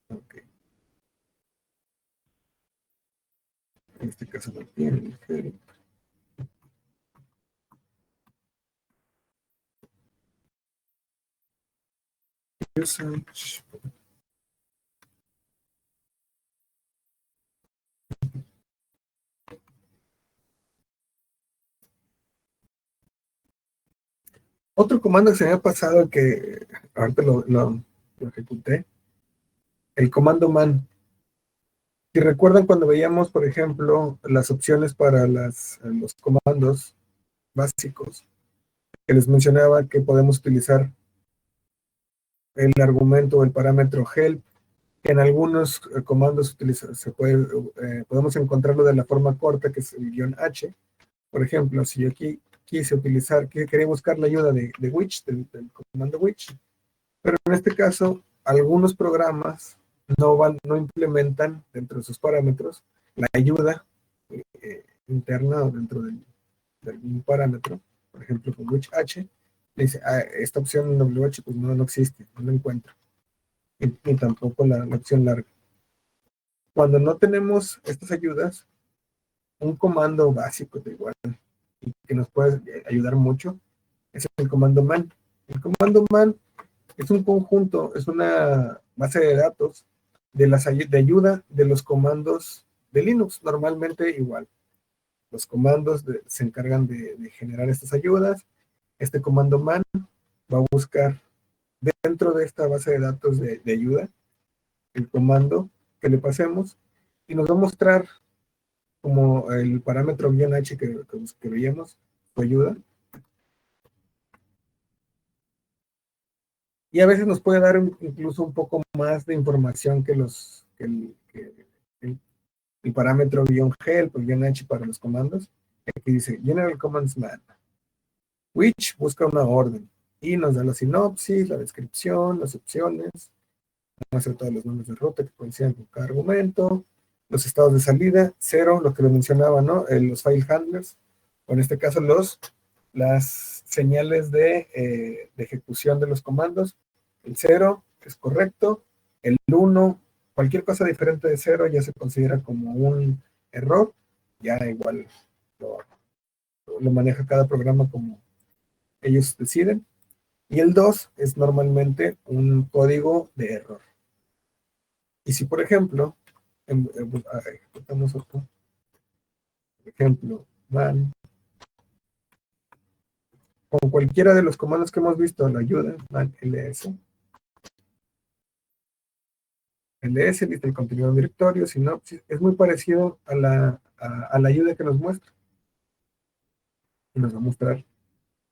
Okay. En este caso no tiene. Usage. Otro comando que se me ha pasado que ahorita lo ejecuté, el comando man. Si recuerdan cuando veíamos, por ejemplo, las opciones para los comandos básicos, que les mencionaba que podemos utilizar el argumento o el parámetro help, que en algunos comandos podemos encontrarlo de la forma corta, que es el guión H. Por ejemplo, si yo aquí quería buscar la ayuda de which, del comando which, pero en este caso, algunos programas no implementan dentro de sus parámetros la ayuda interna o dentro de algún parámetro, por ejemplo, con which h, dice, esta opción WH pues no existe, no la encuentro, ni tampoco la opción larga. Cuando no tenemos estas ayudas, un comando básico de igual y que nos puede ayudar mucho es el comando man. El comando man es un conjunto, es una base de datos de ayuda de los comandos de Linux. Normalmente igual, los comandos se encargan de generar estas ayudas. Este comando man va a buscar dentro de esta base de datos de ayuda el comando que le pasemos y nos va a mostrar como el parámetro -h que veíamos, su ayuda. Y a veces nos puede dar incluso un poco más de información que el parámetro -help o -h para los comandos. Aquí dice General Commands Man, which busca una orden y nos da la sinopsis, la descripción, las opciones, muestra todos los nombres de ruta que coinciden con cada argumento, los estados de salida, 0, lo que le mencionaba, ¿no? Los file handlers, o en este caso las señales de ejecución de los comandos. El 0 es correcto, el 1, cualquier cosa diferente de 0 ya se considera como un error, ya igual lo maneja cada programa como ellos deciden. Y el 2 es normalmente un código de error. Y si, por ejemplo, ejecutamos otro, por ejemplo, man, con cualquiera de los comandos que hemos visto, la ayuda, man ls, lista el contenido del directorio, sinopsis, es muy parecido a la ayuda que nos muestra. Y nos va a mostrar,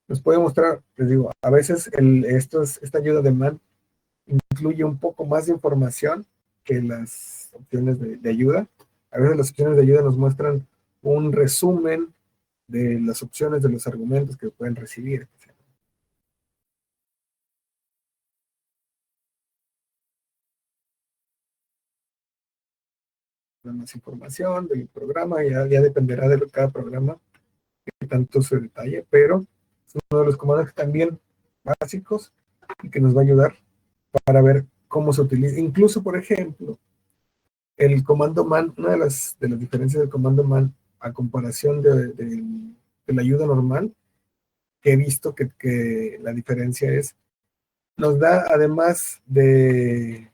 nos puede mostrar, les digo, a veces esta ayuda de man incluye un poco más de información que las opciones de ayuda. A veces las opciones de ayuda nos muestran un resumen de las opciones de los argumentos que pueden recibir. Más información del programa, ya dependerá de cada programa que tanto se detalle, pero es uno de los comandos también básicos y que nos va a ayudar para ver cómo se utiliza. Incluso, por ejemplo, el comando man, una de las diferencias del comando man a comparación de la ayuda normal, que he visto que la diferencia es, nos da además de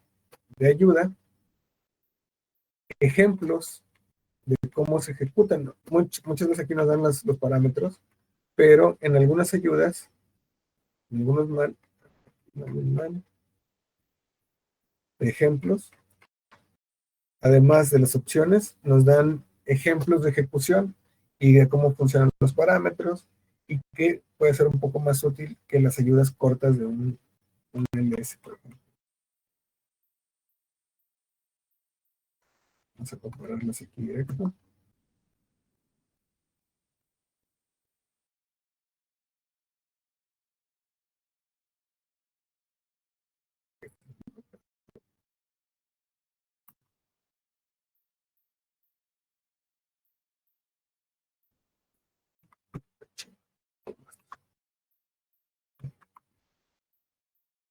ayuda, ejemplos de cómo se ejecutan. Muchas veces aquí nos dan los parámetros, pero en algunas ayudas, en algunos ejemplos, además de las opciones, nos dan ejemplos de ejecución y de cómo funcionan los parámetros y que puede ser un poco más útil que las ayudas cortas de un ls, por ejemplo. Vamos a compararlas aquí directo.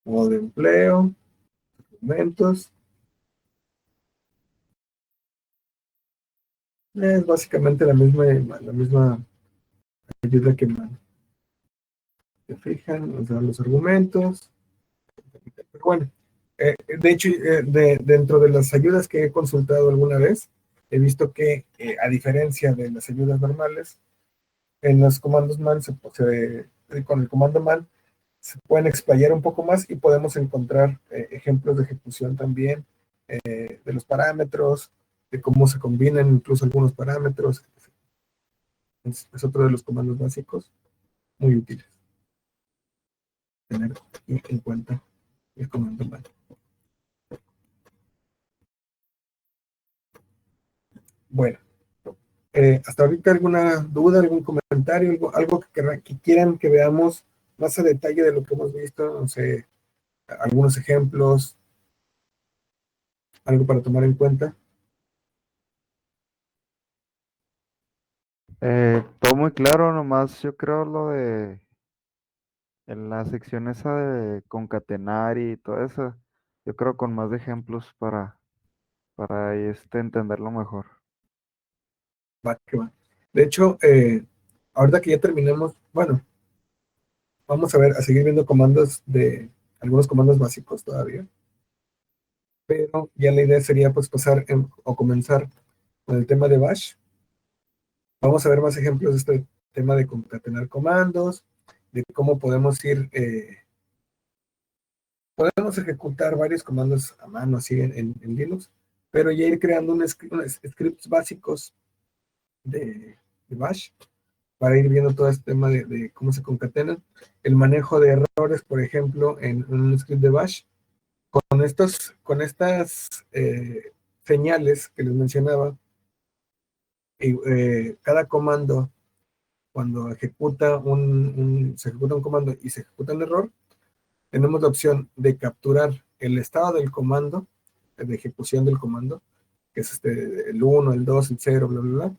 Modo de empleo, documentos. Es básicamente la misma ayuda que se fijan, o sea, los argumentos. Pero bueno, de hecho, dentro de las ayudas que he consultado alguna vez, he visto que, a diferencia de las ayudas normales, en los comandos man, con el comando man, se pueden explayar un poco más y podemos encontrar ejemplos de ejecución también, de los parámetros, de cómo se combinan incluso algunos parámetros. Es otro de los comandos básicos muy útiles tener en cuenta el comando man. Bueno, hasta ahorita alguna duda, algún comentario, algo que quieran que veamos más a detalle de lo que hemos visto, no sé, algunos ejemplos, algo para tomar en cuenta. Todo muy claro, nomás yo creo lo de en la sección esa de concatenar y todo eso, yo creo con más ejemplos para entenderlo mejor. Va, que va. De hecho, ahorita que ya terminamos, bueno, vamos a ver, a seguir viendo algunos comandos básicos todavía, pero ya la idea sería pues pasar o comenzar con el tema de Bash. Vamos a ver más ejemplos de este tema de concatenar comandos, de cómo podemos ejecutar varios comandos a mano así en Linux, pero ya ir creando unos scripts básicos de Bash para ir viendo todo este tema de cómo se concatenan, el manejo de errores, por ejemplo, en un script de Bash, con estas señales que les mencionaba, cada comando, cuando se ejecuta un comando y se ejecuta un error, tenemos la opción de capturar el estado del comando, de ejecución del comando, que es el 1, el 2, el 0, bla, bla, bla.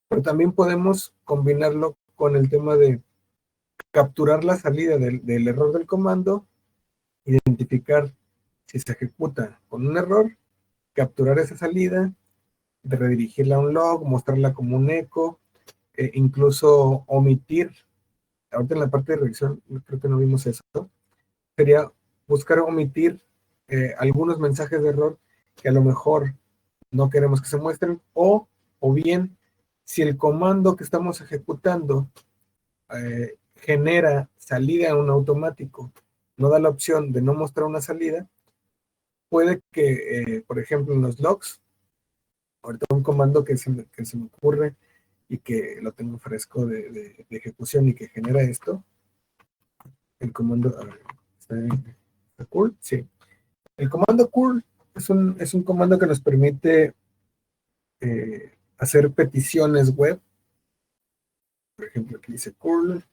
Pero también podemos combinarlo con el tema de capturar la salida del error del comando, identificar si se ejecuta con un error, capturar esa salida, de redirigirla a un log, mostrarla como un eco, incluso omitir. Ahorita en la parte de revisión creo que no vimos eso. Sería buscar omitir algunos mensajes de error que a lo mejor no queremos que se muestren, o bien si el comando que estamos ejecutando genera salida en un automático, no da la opción de no mostrar una salida, puede que, por ejemplo, en los logs, ahorita un comando que se me ocurre y que lo tengo fresco de ejecución y que genera esto, el comando, a ver, ¿está cool? Sí. El comando curl es un comando que nos permite hacer peticiones web. Por ejemplo, aquí dice curl.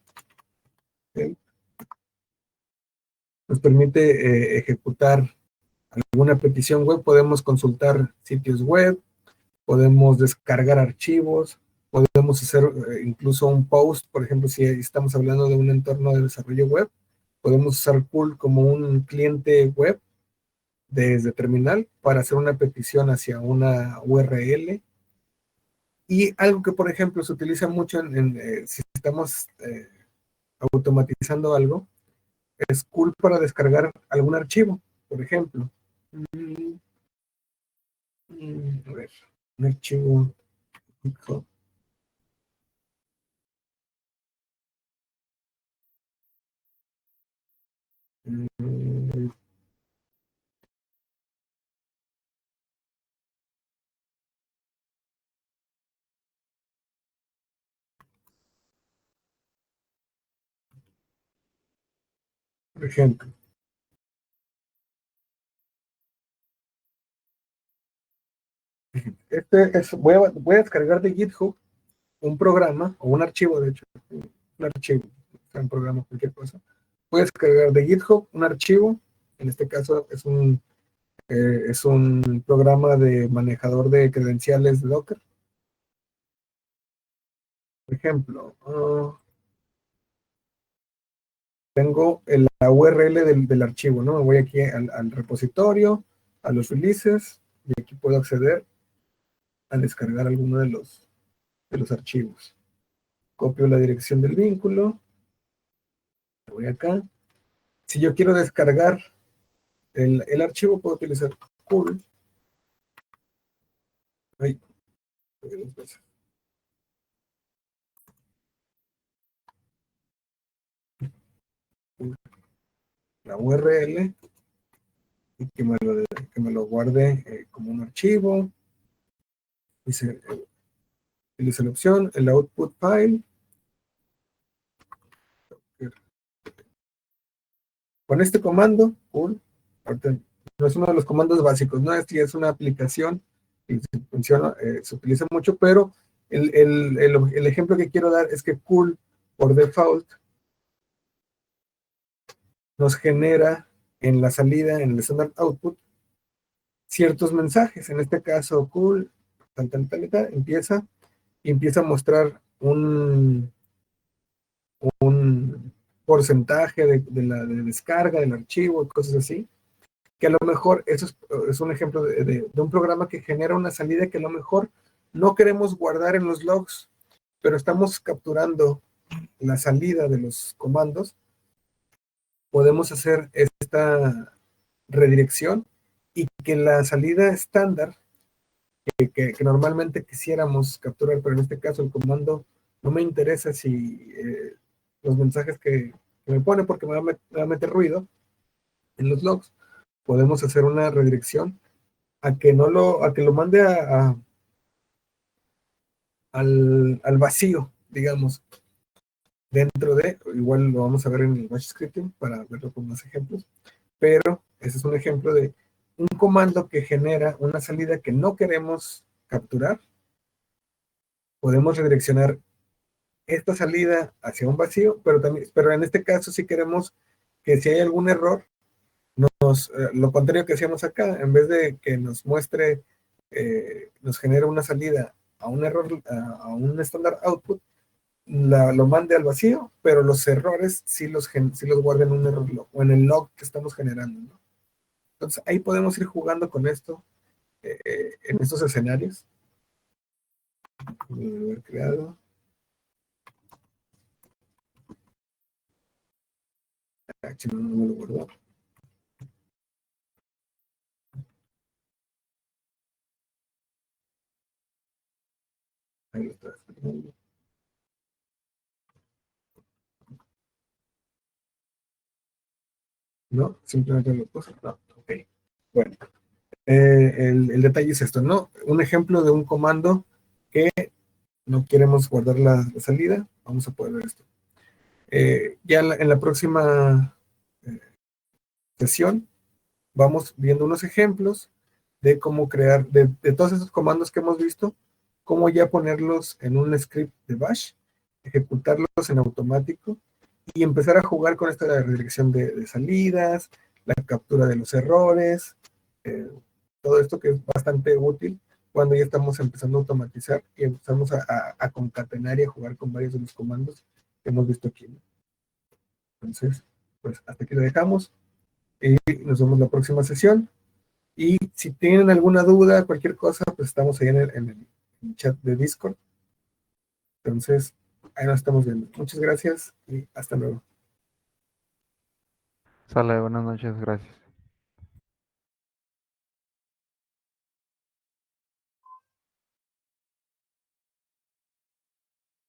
¿Ok? Nos permite ejecutar alguna petición web. Podemos consultar sitios web, podemos descargar archivos, podemos hacer incluso un post. Por ejemplo, si estamos hablando de un entorno de desarrollo web, podemos usar curl como un cliente web desde terminal para hacer una petición hacia una URL. Y algo que, por ejemplo, se utiliza mucho si estamos automatizando algo, es cool para descargar algún archivo, por ejemplo. Mm, a ver, un archivo. mm, Por ejemplo, voy a descargar de GitHub un programa o un archivo, de hecho, un archivo, un programa, cualquier cosa. Voy a descargar de GitHub un archivo, en este caso es un programa de manejador de credenciales de Docker. Por ejemplo, tengo la URL del archivo, ¿no? Me voy aquí al repositorio, a los releases, y aquí puedo acceder a descargar alguno de los archivos. Copio la dirección del vínculo, me voy acá. Si yo quiero descargar el archivo, puedo utilizar curl. Ahí, la URL y que me lo guarde como un archivo. Dice, utiliza la opción, el output file. Con este comando, curl, no es uno de los comandos básicos, ¿no? Este ya es una aplicación y funciona, se utiliza mucho, pero el ejemplo que quiero dar es que curl, por default, nos genera en la salida, en el standard output, ciertos mensajes. En este caso, curl, empieza a mostrar un porcentaje de descarga del archivo, cosas así, que a lo mejor eso es un ejemplo de un programa que genera una salida que a lo mejor no queremos guardar en los logs, pero estamos capturando la salida de los comandos. Podemos hacer esta redirección y que la salida estándar que normalmente quisiéramos capturar, pero en este caso el comando no me interesa si los mensajes que me pone porque me va a meter ruido en los logs. Podemos hacer una redirección a que lo mande al vacío, digamos, dentro igual lo vamos a ver en el bash scripting para verlo con más ejemplos, pero ese es un ejemplo de un comando que genera una salida que no queremos capturar. Podemos redireccionar esta salida hacia un vacío, pero en este caso si queremos que si hay algún error, lo contrario que hacíamos acá, en vez de que nos muestre, nos genera una salida a un error, a un standard output, lo mande al vacío, pero los errores sí los guarden en un error log, o en el log que estamos generando, ¿no? Entonces ahí podemos ir jugando con esto en estos escenarios. Haber creado. No me lo guardó. Ahí lo está descargando. No, simplemente lo puse. No, ok. Bueno, el detalle es esto, ¿no? Un ejemplo de un comando que no queremos guardar la salida. Vamos a poder ver esto. Ya en la próxima sesión vamos viendo unos ejemplos de cómo crear, de todos esos comandos que hemos visto, cómo ya ponerlos en un script de bash, ejecutarlos en automático y empezar a jugar con esta redirección de salidas, la captura de los errores, todo esto que es bastante útil cuando ya estamos empezando a automatizar y empezamos a concatenar y a jugar con varios de los comandos que hemos visto aquí, ¿no? Entonces, pues hasta aquí lo dejamos y nos vemos la próxima sesión. Y si tienen alguna duda, cualquier cosa, pues estamos ahí en el chat de Discord. Entonces, ahí nos estamos viendo. Muchas gracias y hasta luego. Sale, buenas noches, gracias.